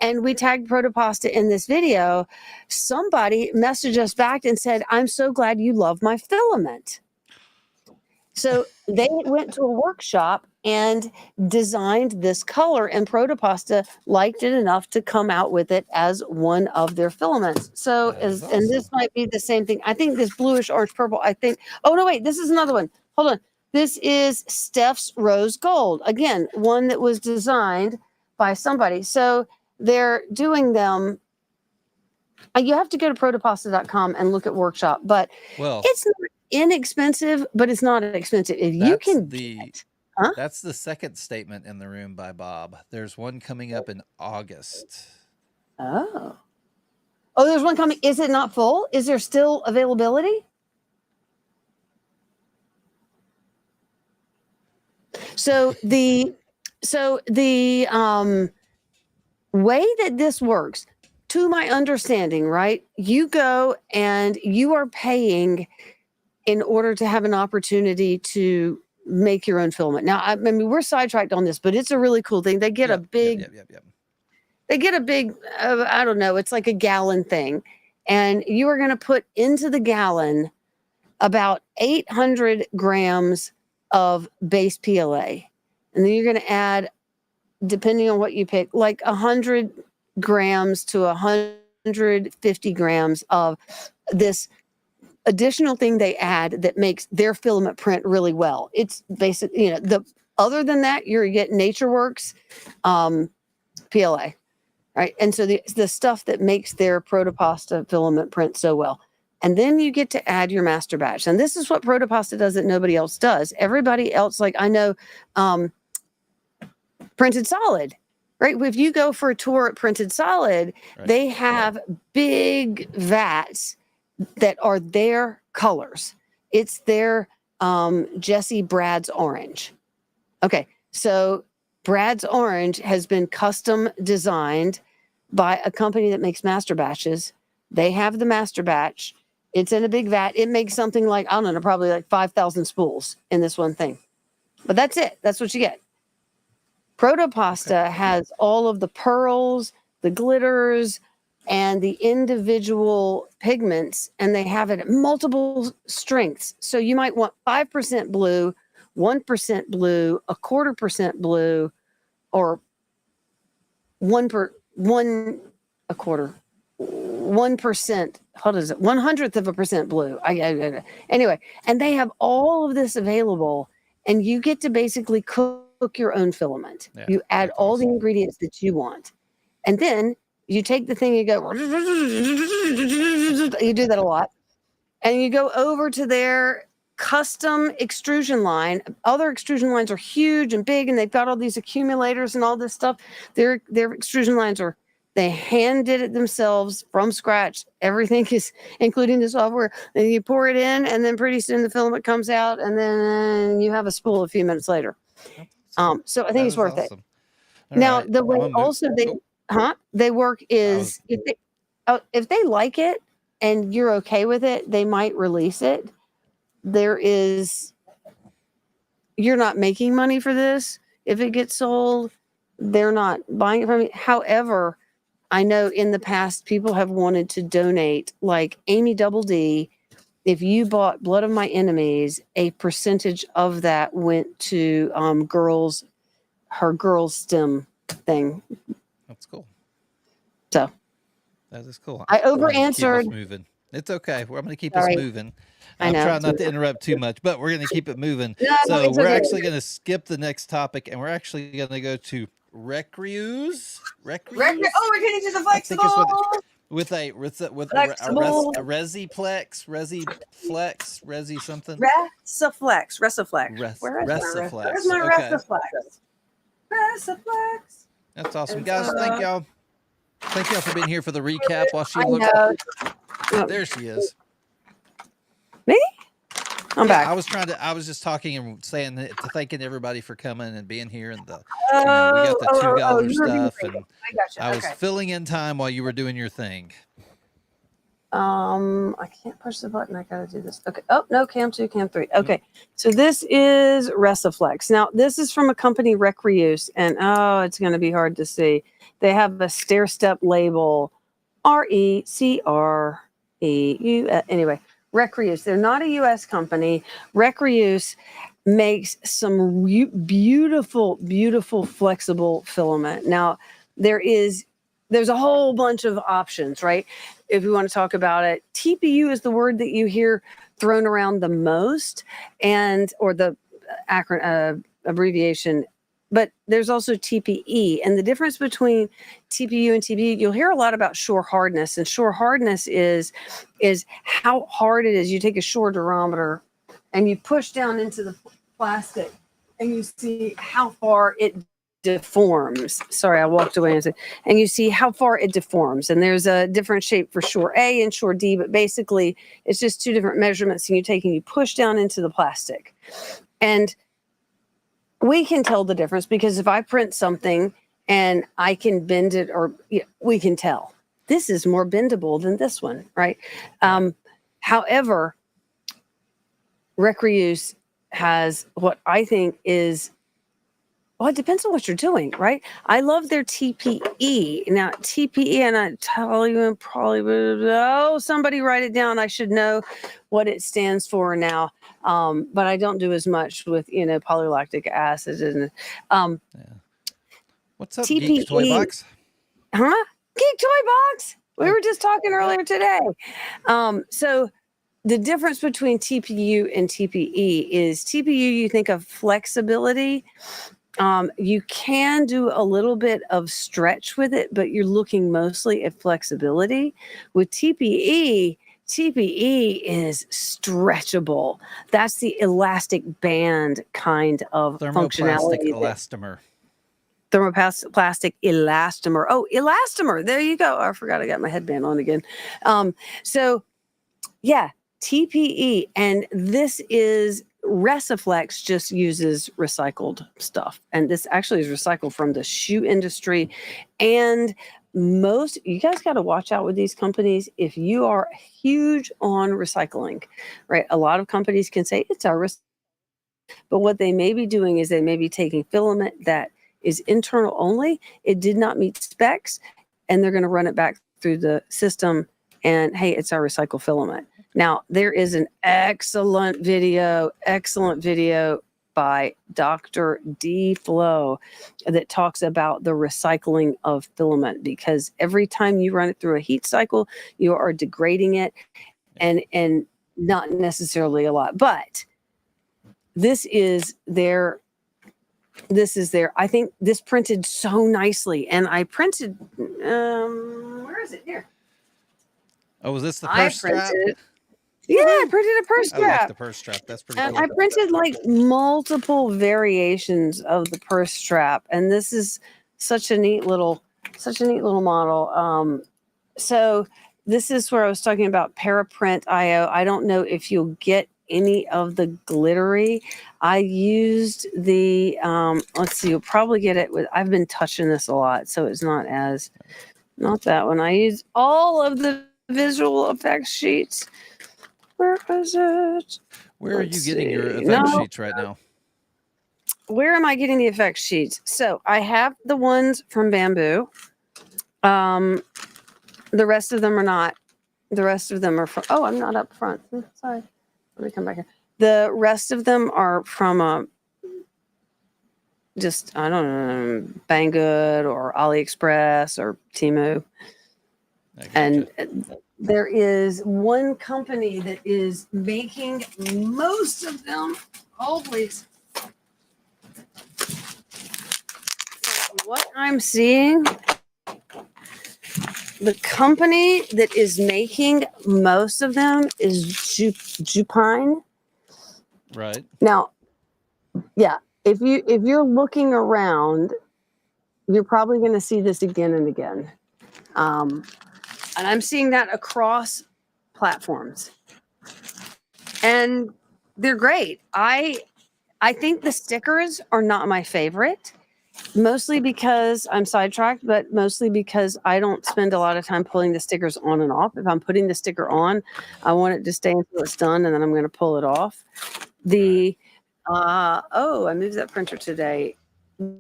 and we tagged Protopasta in this video, somebody messaged us back and said, I'm so glad you love my filament. So they went to a workshop and designed this color, and Protopasta liked it enough to come out with it as one of their filaments. So, That is and this awesome. might be the same thing. I think this bluish orange purple, oh no, wait, this is another one. Hold on. This is Steph's Rose Gold. Again, one that was designed by somebody. So they're doing them. You have to go to protopasta.com and look at workshop, but Well, it's not inexpensive, but it's not expensive. If you that's can the Huh? that's the second statement in the room by Bob. There's one coming up in August. Oh, there's one coming. Is it not full? Is there still availability? So the way that this works, to my understanding, right? You go and you are paying in order to have an opportunity to make your own filament. Now, I mean, we're sidetracked on this, but it's a really cool thing. They get a big Yep. they get a big, I don't know, it's like a gallon thing. And you are going to put into the gallon about 800 grams of base PLA. And then you're going to add, depending on what you pick, like 100 grams to 150 grams of this additional thing they add that makes their filament print really well. It's basic, other than that, you're getting NatureWorks PLA. Right. And so the stuff that makes their Protopasta filament print so well. And then you get to add your master batch. And this is what Protopasta does that nobody else does. Everybody else, like I know, Printed Solid, right? If you go for a tour at Printed Solid, Right. they have big vats that are their colors. It's their Jesse Brad's orange. Okay, so Brad's orange has been custom designed by a company that makes master batches. They have the master batch. It's in a big vat. It makes something like, I don't know, probably like 5,000 spools in this one thing. But that's it. That's what you get. Protopasta has all of the pearls, the glitters, and the individual pigments, and they have it at multiple strengths. So you might want 5% blue, 1% blue, 1/4% blue, or 1%. What is it? 1/100% blue. Anyway, and they have all of this available, and you get to basically cook your own filament. Yeah, You add that's all awesome. the ingredients that you want, and then you take the thing, you go, you do that a lot, and you go over to their custom extrusion line. Other extrusion lines are huge and big, and they've got all these accumulators and all this stuff. Their extrusion lines are, they hand did it themselves from scratch. Everything is, including the software. And you pour it in, and then pretty soon the filament comes out, and then you have a spool a few minutes later. So I think That it's is worth it. awesome. All Now, right, the I'm way gonna move- also they work is if they like it and you're okay with it, they might release it. You're not making money for this. If it gets sold, they're not buying it from you. However, I know in the past people have wanted to donate, like Amy Double D. If you bought Blood of My Enemies, a percentage of that went to her girls STEM thing. That's cool. So That is cool. I I'm gonna keep us over-answered. moving. It's okay. I'm going to keep Sorry. us moving. I I'm know, trying it's not to okay. interrupt too much, but we're going to keep it moving. No, So it's we're okay. actually going to skip the next topic, and we're actually going to go to Recrews. Oh, we're getting to the I think it's flexible. with a Flexible. Resiflex, Resi something. Resiflex. Resiflex. Where's my Okay. Resiflex? Resiflex. That's awesome, And guys. so- Thank y'all. Thank y'all for being here for the recap while she I looks. know. Oh, There she is. me? I'm Yeah, back. I was just talking and saying that, thanking everybody for coming and being here, and we got Oh, the $2 you were being stuff, great. and I gotcha. I was Okay. filling in time while you were doing your thing. I can't push the button. I gotta do this. Okay. Oh no, cam 2, cam 3. Okay. So this is Resiflex. Now this is from a company Recreuse, and it's gonna be hard to see. They have a stair step label, RECREU. Anyway, Recreuse. They're not a U.S. company. Recreuse makes some beautiful, beautiful flexible filament. Now there's a whole bunch of options, right? If we want to talk about it, TPU is the word that you hear thrown around the most, or the abbreviation. But there's also TPE, and the difference between TPU and TPE, you'll hear a lot about shore hardness, and shore hardness is how hard it is. You take a shore durometer and you push down into the plastic, and you see how far it deforms. Sorry, I walked away and you see how far it deforms. And there's a different shape for shore A and shore D, but basically it's just two different measurements, and you take and you push down into the plastic. And we can tell the difference because if I print something and I can bend it, or we can tell this is more bendable than this one, right? However, Recreuse has what I think is, well, it depends on what you're doing, right? I love their TPE. Now, TPE, and I tell you, probably, somebody write it down. I should know what it stands for now. But I don't do as much with, polylactic acid. And What's up, TPE. Geek Toy Box? Huh? Geek Toy Box. We were just talking earlier today. So the difference between TPU and TPE is TPU, you think of flexibility. You can do a little bit of stretch with it, but you're looking mostly at flexibility. With TPE is stretchable. That's the elastic band kind of Thermoplastic functionality. elastomer. thermoplastic elastomer. Oh, elastomer. There you go. I forgot I got my headband on again. So yeah, TPE. And this is Resiflex just uses recycled stuff. And this actually is recycled from the shoe industry. And you guys got to watch out with these companies if you are huge on recycling, right? A lot of companies can say it's our but what they may be doing is they may be taking filament that is internal only. It did not meet specs, and they're going to run it back through the system. And hey, it's our recycled filament. Now, there is an excellent video by Dr. D. Flow that talks about the recycling of filament, because every time you run it through a heat cycle, you are degrading it, and not necessarily a lot. But this is their, I think this printed so nicely. And I printed, where is it? Here. Oh, was this the purse strap? Yeah, I printed a purse I strap. like the purse strap. That's pretty And cool. I printed like multiple variations of the purse strap. And this is such a neat little model. So this is where I was talking about Paraprint.io. I don't know if you'll get any of the glittery. I used the, let's see, you'll probably get it with, I've been touching this a lot, so it's not that one. I used all of the visual effects sheets. Where is it? Where are you Let's getting your see. effect No. sheets right now? Where am I getting the effect sheets? So I have the ones from Bamboo. The rest of them are not. The rest of them are from, oh, I'm not up front. Sorry. Let me come back here. The rest of them are from just, I don't know, Banggood or AliExpress or Temu. I gotcha. And there is one company that is making most of them. Oh, please. What I'm seeing, the company that is making most of them is Jupine. Right. Now, yeah, if you're looking around, you're probably going to see this again and again. And I'm seeing that across platforms. And they're great. I think the stickers are not my favorite, mostly because I'm sidetracked, but mostly because I don't spend a lot of time pulling the stickers on and off. If I'm putting the sticker on, I want it to stay until it's done, and then I'm going to pull it off. I moved that printer today.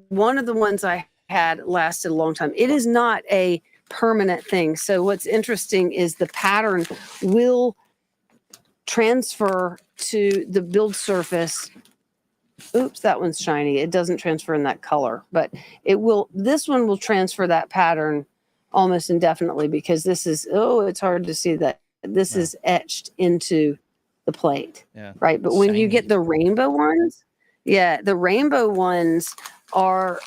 One of the ones I had lasted a long time. It is not a permanent thing. So what's interesting is the pattern will transfer to the build surface. Oops, that one's shiny. It doesn't transfer in that color, but it will. This one will transfer that pattern almost indefinitely, because this is, it's hard to see that this is etched into the plate. Yeah. Right. But when you Shiny. get the rainbow ones, the rainbow ones are,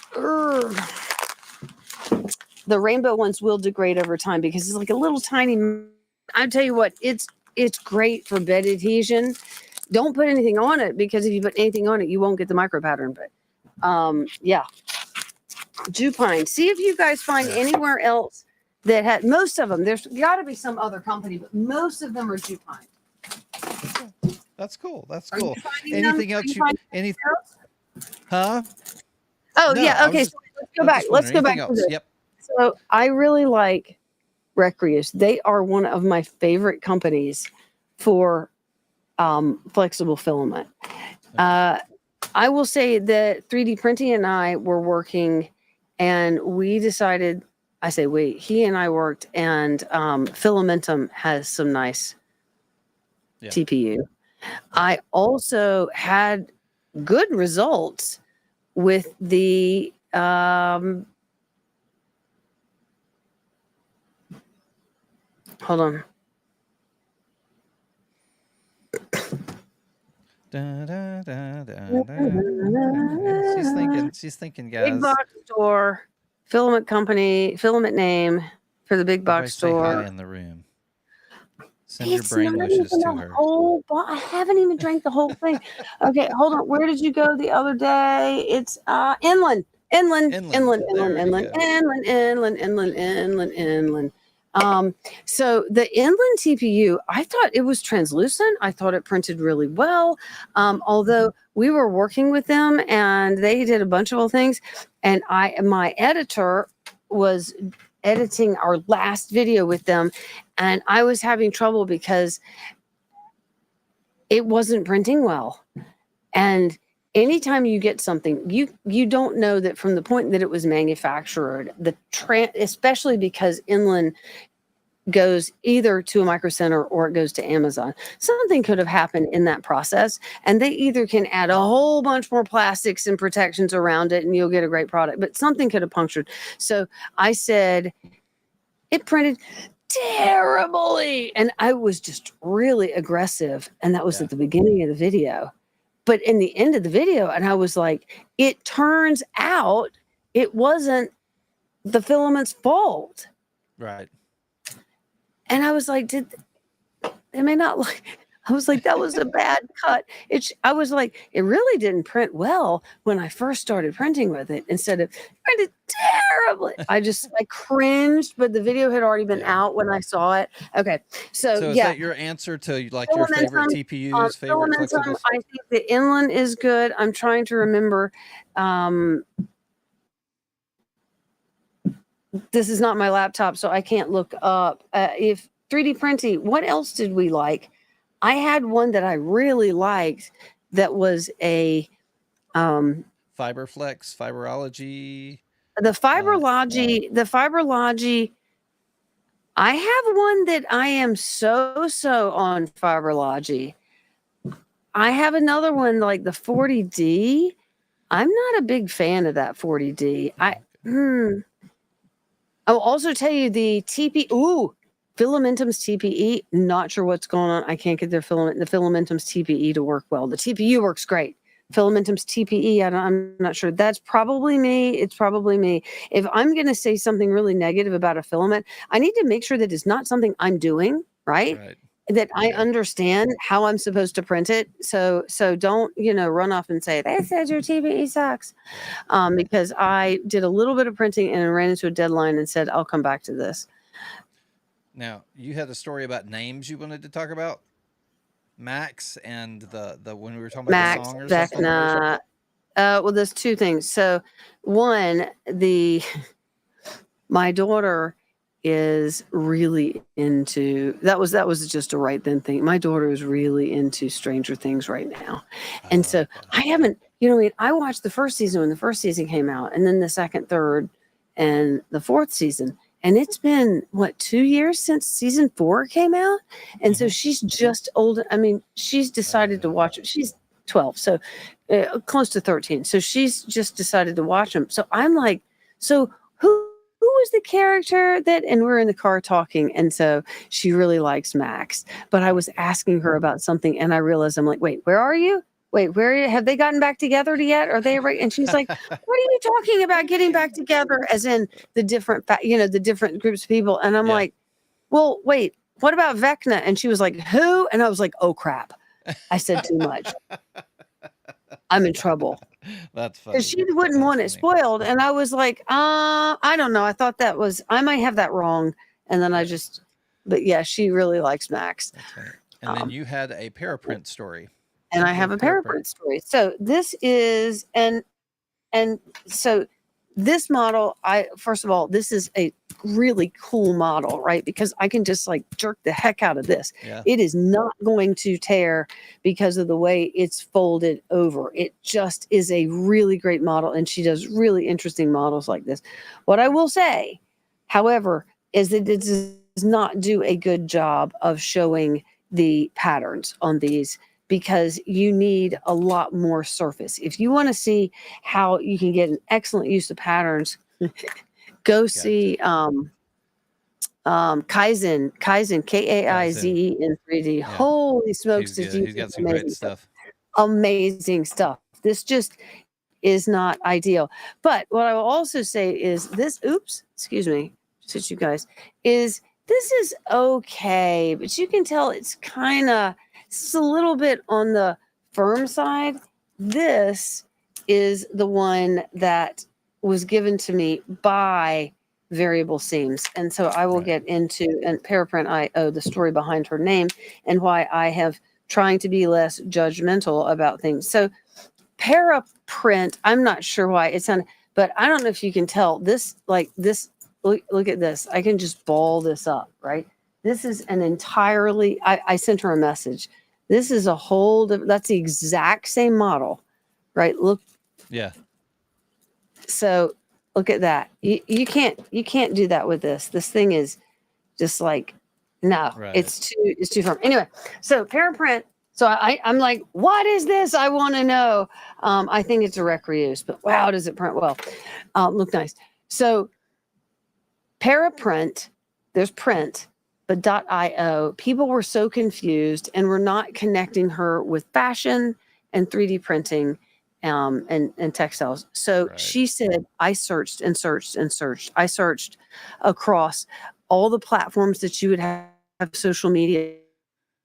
the rainbow ones will degrade over time, because it's like a little tiny, I tell you what, it's great for bed adhesion. Don't put anything on it, because if you put anything on it, you won't get the micro pattern. But Jupine. See if you guys find anywhere else that had, most of them. There's got to be some other company, but most of them are Jupine. That's cool. That's Are you cool. finding them? Anything Are else? you finding Anything? else? Huh? Oh No, yeah. I was Okay. just- So let's go I'm back. just Let's go wondering, back anything to else? this. Yep. So I really like Recreus. They are one of my favorite companies for flexible filament. I will say that 3D Printing and I were working, and we decided, I say we, he and I worked, and Filamentum has some nice TPU. I also had good results with the hold on. Da, da, da, da, da. She's thinking, guys. Big box store, filament company, filament name for the big Everybody box say hi store. in the room. Send your It's brain not wishes even to a her. whole I haven't even drank the whole thing. Okay, hold on. Where did you go the other day? It's Inland. Inland, Inland. inland, There inland, we inland, go. inland, inland, inland, inland, inland. So the inland TPU, I thought it was translucent. I thought it printed really well. Although we were working with them and they did a bunch of little things, and my editor was editing our last video with them, and I was having trouble because it wasn't printing well. And anytime you get something, you don't know that from the point that it was manufactured, especially because inland goes either to a Micro Center or it goes to Amazon. Something could have happened in that process, and they either can add a whole bunch more plastics and protections around it and you'll get a great product, but something could have punctured. So I said, it printed terribly. And I was just really aggressive. And that was at the beginning of the video. But in the end of the video, and I was like, it turns out it wasn't the filament's fault. Right. And I was like, they may not like, I was like, that was a bad cut. I was like, it really didn't print well when I first started printing with it. Instead of printed terribly. I cringed, but the video had already been out when I saw it. Okay. So is yeah. that your answer to like your favorite TPUs, favorite Filamentum, flexibles? I think the inland is good. I'm trying to remember. This is not my laptop, so I can't look up. If 3D printing, what else did we like? I had one that I really liked that was a Fiberflex, Fiberology. the Fiberlogy. I have one that I am so on Fiberlogy. I have another one like the 40D. I'm not a big fan of that 40D. I'll also tell you the Filamentum's TPE. Not sure what's going on. I can't get the Filamentum's TPE to work well. The TPU works great. Filamentum's TPE, I'm not sure. That's probably me. It's probably me. If I'm going to say something really negative about a filament, I need to make sure that it's not something I'm doing, right? That I understand how I'm supposed to print it. So don't, run off and say, they said your TPE sucks. Because I did a little bit of printing and ran into a deadline and said, I'll come back to this. Now, you had a story about names you wanted to talk about? Max and the when we were talking about the song or something? Vecna. Well, there's two things. So one, my daughter is really into that was just a right then thing. My daughter is really into Stranger Things right now. And so I haven't, I watched the first season when the first season came out, and then the second, third, and the fourth season. And it's been 2 years since season 4 came out. And so she's just old. I mean, she's decided to watch it. She's 12, so close to 13. So she's just decided to watch them. So I'm like, so who was the character and we're in the car talking. And so she really likes Max, but I was asking her about something and I realized I'm like, wait, where are you? Wait, where are you? Have they gotten back together yet? Are they right? And she's like, what are you talking about getting back together? As in the different, the different groups of people. And I'm like, well, wait, what about Vecna? And she was like, who? And I was like, oh crap. I said too much. I'm in trouble. That's funny. Because she wouldn't want it spoiled. And I was like, I don't know. I thought I might have that wrong. And then but yeah, she really likes Max. That's right. And then you had a Paraprint story. And I have a Paraprint story. So this is, and so this model, first of all, this is a really cool model, right? Because I can just jerk the heck out of this. Yeah. It is not going to tear because of the way it's folded over. It just is a really great model. And she does really interesting models like this. What I will say, however, is that it does not do a good job of showing the patterns on these, because you need a lot more surface. If you want to see how you can get an excellent use of patterns, go see Kaizen, Kaizen in 3D. Yeah. Holy smokes. He's got some great stuff. Amazing stuff. This just is not ideal. But what I will also say is this, excuse me, you guys, this is okay, but you can tell it's a little bit on the firm side. This is the one that was given to me by Variable Seams. And so I will get into, and Paraprint IO, the story behind her name and why I have trying to be less judgmental about things. So Paraprint, I'm not sure why it sounded, but I don't know if you can tell this, like this, look at this. I can just ball this up, right? This is an entirely, I sent her a message. This is a whole, that's the exact same model, right? Look. Yeah. So look at that. You can't do that with this. This thing is just like, no, Right. it's too firm. Anyway, so Paraprint. So I'm like, what is this? I want to know. I think it's direct reuse, but wow, does it print well? Look nice. So Paraprint, there's print, but .io, people were so confused and were not connecting her with fashion and 3D printing and textiles. So Right. she said, I searched and searched and searched. I searched across all the platforms that you would have social media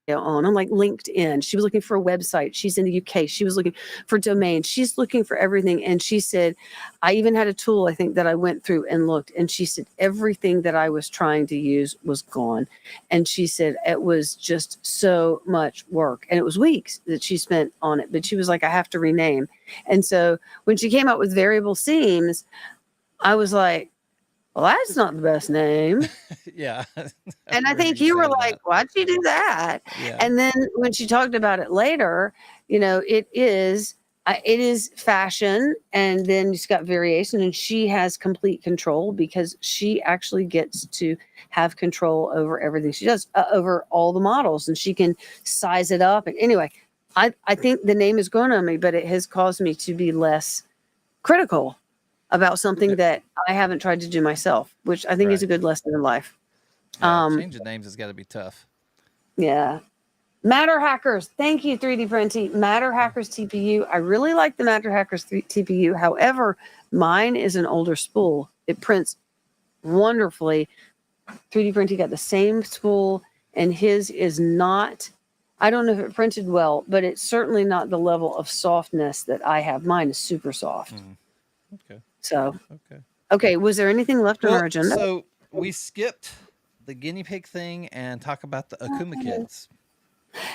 on. I'm like LinkedIn. She was looking for a website. She's in the UK. She was looking for domains. She's looking for everything. And she said, I even had a tool, I think, that I went through and looked. And she said, everything that I was trying to use was gone. And she said, it was just so much work. And it was weeks that she spent on it. But she was like, I have to rename. And so when she came out with Variable Seams, I was like, well, that's not the best name. Yeah. And I think you were like, why'd you do that? Yeah. And then when she talked about it later, it is fashion, and then she's got variation, and she has complete control because she actually gets to have control over everything she does, over all the models, and she can size it up. And anyway, I think the name has grown on me, but it has caused me to be less critical about something that I haven't tried to do myself, which I think is a good lesson in life. Yeah, changing names has got to be tough. Yeah. Matter Hackers. Thank you, 3D Printing. Matter Hackers TPU. I really like the Matter Hackers TPU. However, mine is an older spool. It prints wonderfully. 3D Printing got the same spool, and his is not, I don't know if it printed well, but it's certainly not the level of softness that I have. Mine is super soft. Okay. So, Okay. okay. Was there anything left on our agenda? So we skipped the guinea pig thing and talk about the Akuma kids.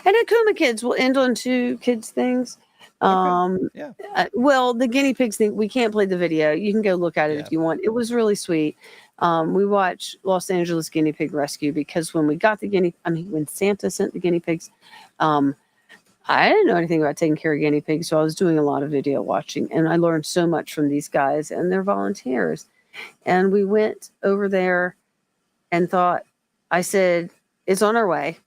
And Akuma Kids will end on 2 kids things. Yeah. Well, the guinea pigs thing, we can't play the video. You can go look at it if you want. It was really sweet. We watched Los Angeles Guinea Pig Rescue because when we got when Santa sent the guinea pigs, I didn't know anything about taking care of guinea pigs, so I was doing a lot of video watching, and I learned so much from these guys and their volunteers. And we went over there and I said, it's on our way.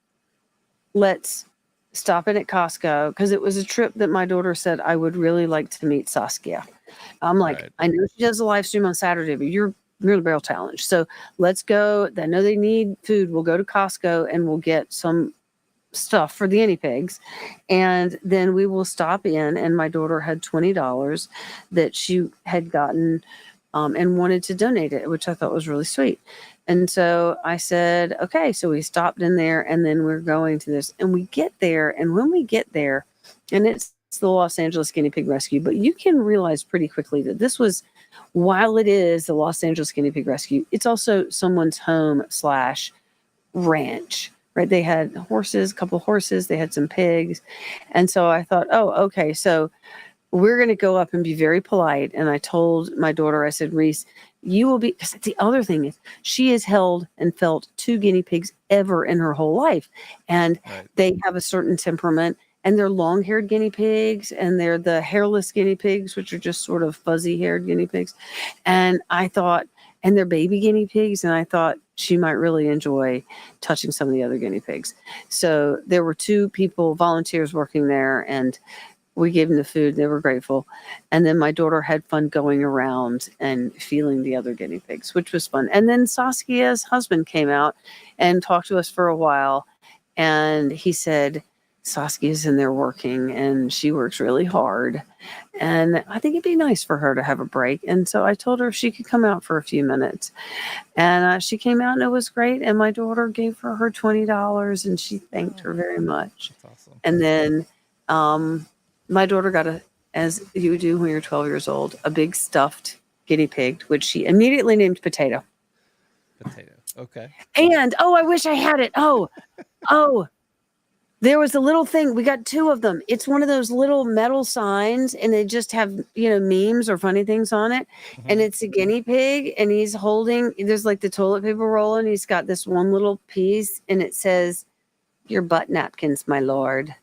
Let's stop in at Costco, because it was a trip that my daughter said I would really like to meet Saskia. I'm like, I know she does a live stream on Saturday, but you're the Barrel Challenge. So let's go. I know they need food. We'll go to Costco and we'll get some stuff for the guinea pigs, and then we will stop in. And my daughter had $20 that she had gotten and wanted to donate it, which I thought was really sweet. And so I said, okay. So we stopped in there, and then we're going to this, and we get there. And when we get there, and it's the Los Angeles Guinea Pig Rescue, but you can realize pretty quickly that this was, while it is the Los Angeles Guinea Pig Rescue, it's also someone's home / ranch. Right? They had horses, a couple horses, they had some pigs. And so I thought, oh, okay. So we're going to go up and be very polite. And I told my daughter, I said, Reese, you will be, because the other thing is she has held and felt 2 guinea pigs ever in her whole life. And they have a certain temperament, and they're long-haired guinea pigs, and they're the hairless guinea pigs, which are just sort of fuzzy-haired guinea pigs. And I thought, and they're baby guinea pigs. And I thought she might really enjoy touching some of the other guinea pigs. So there were 2 people, volunteers working there, and we gave them the food. They were grateful. And then my daughter had fun going around and feeling the other guinea pigs, which was fun. And then Saskia's husband came out and talked to us for a while. And he said, Saskia's in there working, and she works really hard. And I think it'd be nice for her to have a break. And so I told her if she could come out for a few minutes. And she came out, and it was great. And my daughter gave her $20, and she thanked her very much. That's awesome. And then my daughter got as you do when you're 12 years old, a big stuffed guinea pig, which she immediately named Potato. Potato. Okay. And I wish I had it. Oh, there was a little thing. We got 2 of them. It's one of those little metal signs, and they just have, memes or funny things on it. And it's a guinea pig, and he's holding, there's like the toilet paper roll, and he's got this one little piece, and it says, "Your butt napkins, my lord."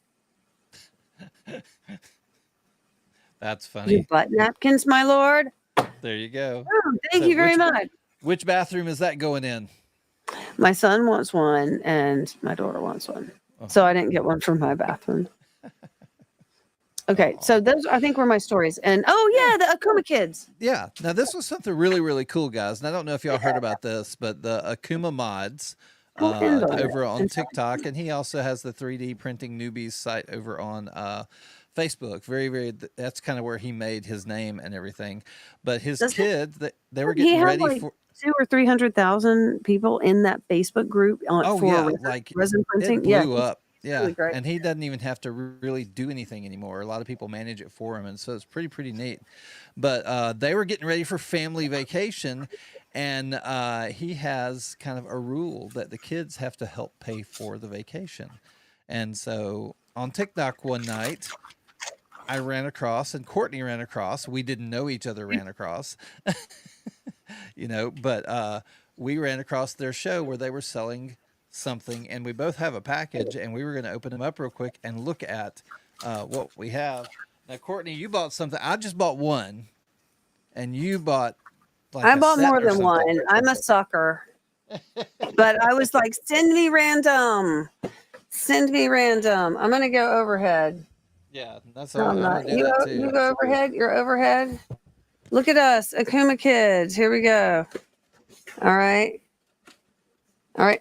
That's Your funny. butt napkins, my lord. There you go. Oh, thank So you very which- much. Which bathroom is that going in? My son wants one, and my daughter wants one. Oh. So I didn't get one for my bathroom. Okay, so those I think were my stories. And the Akuma kids. Yeah. Now this was something really, really cool, guys. And I don't know if y'all heard about this, but the Akuma Mods Go in on it. over on TikTok, and he also has the 3D printing newbies site over on Facebook. Very, very. That's kind of where he made his name and everything. But his Does it- kids, they were He getting had ready like for. 200,000 or 300,000 people in that Facebook group Oh for yeah, resin, like resin it printing. blew Yeah, up. Yeah, really great. and he doesn't even have to really do anything anymore. A lot of people manage it for him, and so it's pretty neat. But they were getting ready for family vacation, and he has kind of a rule that the kids have to help pay for the vacation. And so on TikTok one night, I ran across, and Courtney ran across. We didn't know each other. Ran across, but we ran across their show where they were selling something, and we both have a package, and we were going to open them up real quick and look at what we have. Now, Courtney, you bought something. I just bought one, and you bought like I a bought set more or than something. one. I'm a sucker. But I was like, send me random. Send me random. I'm gonna go overhead. Yeah, that's No, all. I'm I'm not. gonna do that You too. go overhead. You're overhead. Look at us, Akuma kids. Here we go. All right. All right.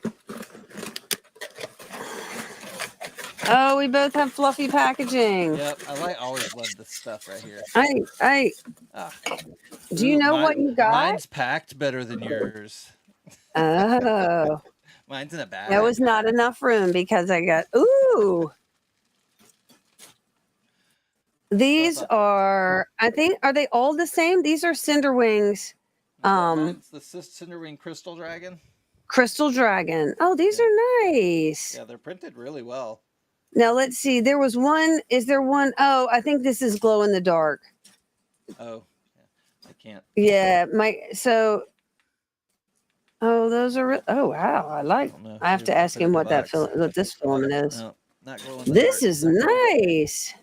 Oh, we both have fluffy packaging. Yep, I always love this stuff right here. I Ah. do you Ooh, know what mine- you got? Mine's packed better than yours. Oh, Mine's in a bag. that was not enough room because I got, ooh. These are, I think, are they all the same? These are Cinder Wings Mine's the Cinderwing Crystal Dragon. Crystal Dragon. Oh, these are nice. Yeah, they're printed really well. Now let's see. There was one. Is there one? Oh, I think this is glow in the dark. Oh, yeah, I can't. Yeah, oh, those are. Oh, wow. I don't know. I have Here's to ask put in him the what that box. what this filament is. No, not glow in the This dark. is nice.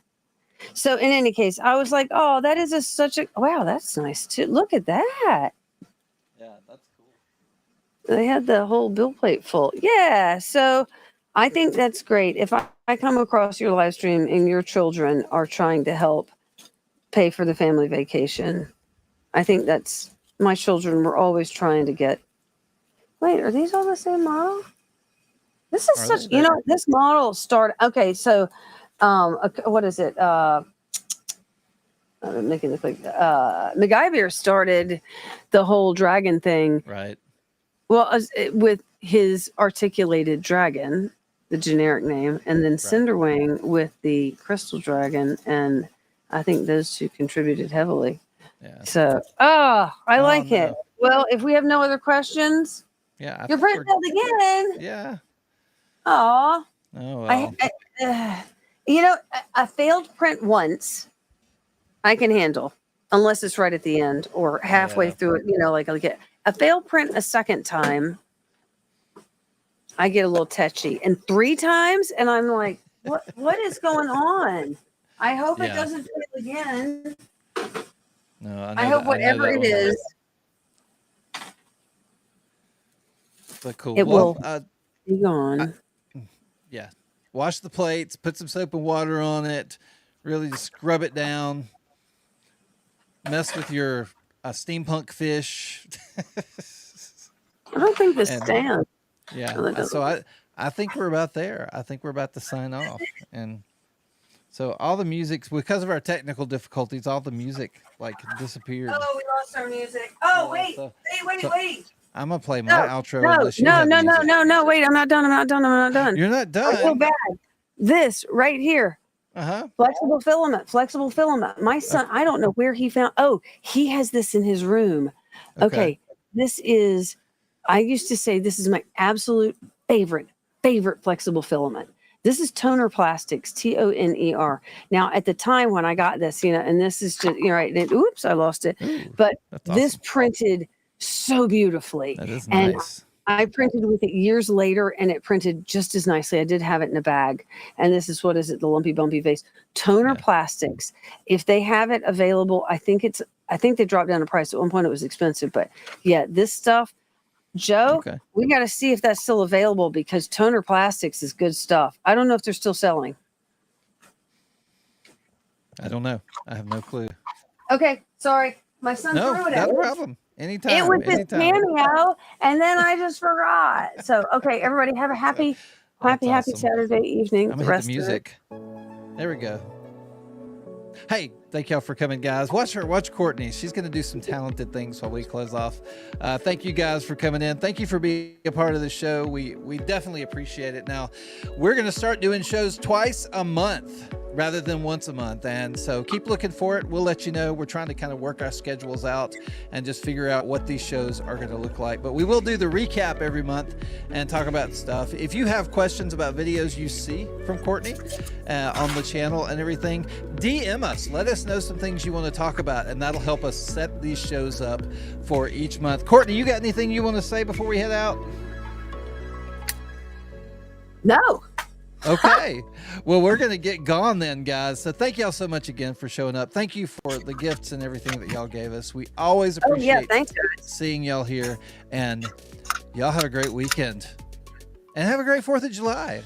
So in any case, I was like, oh, that is such a wow. That's nice too. Look at that. Yeah, that's cool. They had the whole bill plate full. Yeah. So I think that's great. If I come across your live stream and your children are trying to help pay for the family vacation, I think that's my children were always trying to get. Wait, are these all the same model? This is Are such, they? this model okay. So, what is it? I'm making the click. MacGyver started the whole dragon thing. Right. Well, with his articulated dragon, the generic name, and then Cinderwing with the crystal dragon, and I think those two contributed heavily. Yeah. So, I Oh, like it. no. Well, if we have no other questions, Yeah. I you're think printing out again. Yeah. Aw. Oh well. A failed print once, I can handle, unless it's right at the end or halfway Yeah. through it. Like a failed print a second time, I get a little touchy, and 3 times, and I'm like, what is going on? I hope it Yeah. doesn't fail again. No, I hope whatever it is, But cool. it Well, will be gone. yeah. Wash the plates. Put some soap and water on it. Really just scrub it down. Mess with your steampunk fish. I don't think this and- stands. Yeah. No, that doesn't So I think we're about there. I think we're about to sign off. And so all the music, because of our technical difficulties, all the music like disappeared. Oh, we lost our music. Oh, Yeah, wait. so- Wait. so- Wait. I'm gonna play my outro unless you No, have music. Wait, I'm not done. I'm not done. You're not I feel done. bad. This right here. Flexible filament. My son, I don't know where he found. Oh, he has this in his room. Okay. This is, I used to say this is my absolute favorite flexible filament. This is Toner Plastics, Toner. Now, at the time when I got this, and this is just, right, and oops, I lost it. Ooh, but this awesome. Printed so beautifully. That is and nice. I printed with it years later, and it printed just as nicely. I did have it in a bag. And this is, what is it? The Lumpy Bumpy vase. Toner Plastics. If they have it available, I think they dropped down in price. At one point it was expensive, but yeah, this stuff, Joe, we got to see if that's still available, because Toner Plastics is good stuff. I don't know if they're still selling. I don't know. I have no clue. Okay, sorry. My son threw it at No me. problem. Anytime. It was his anytime. cameo, and then I just forgot. So, okay, everybody have a happy awesome. Saturday evening. I'm gonna hit the music. There we go. Hey, thank y'all for coming, guys. Watch Courtney. She's going to do some talented things while we close off. Thank you guys for coming in. Thank you for being a part of the show. We definitely appreciate it. Now, we're going to start doing shows twice a month rather than once a month. And so keep looking for it. We'll let you know. We're trying to kind of work our schedules out and just figure out what these shows are going to look like. But we will do the recap every month and talk about stuff. If you have questions about videos you see from Courtney on the channel and everything, DM us. Let us know some things you want to talk about, and that'll help us set these shows up for each month. Courtney, you got anything you want to say before we head out? No. Okay. Well, we're going to get gone then, guys. So thank y'all so much again for showing up. Thank you for the gifts and everything that y'all gave us. We always appreciate thanks, guys. seeing y'all here, and y'all have a great weekend and have a great 4th of July.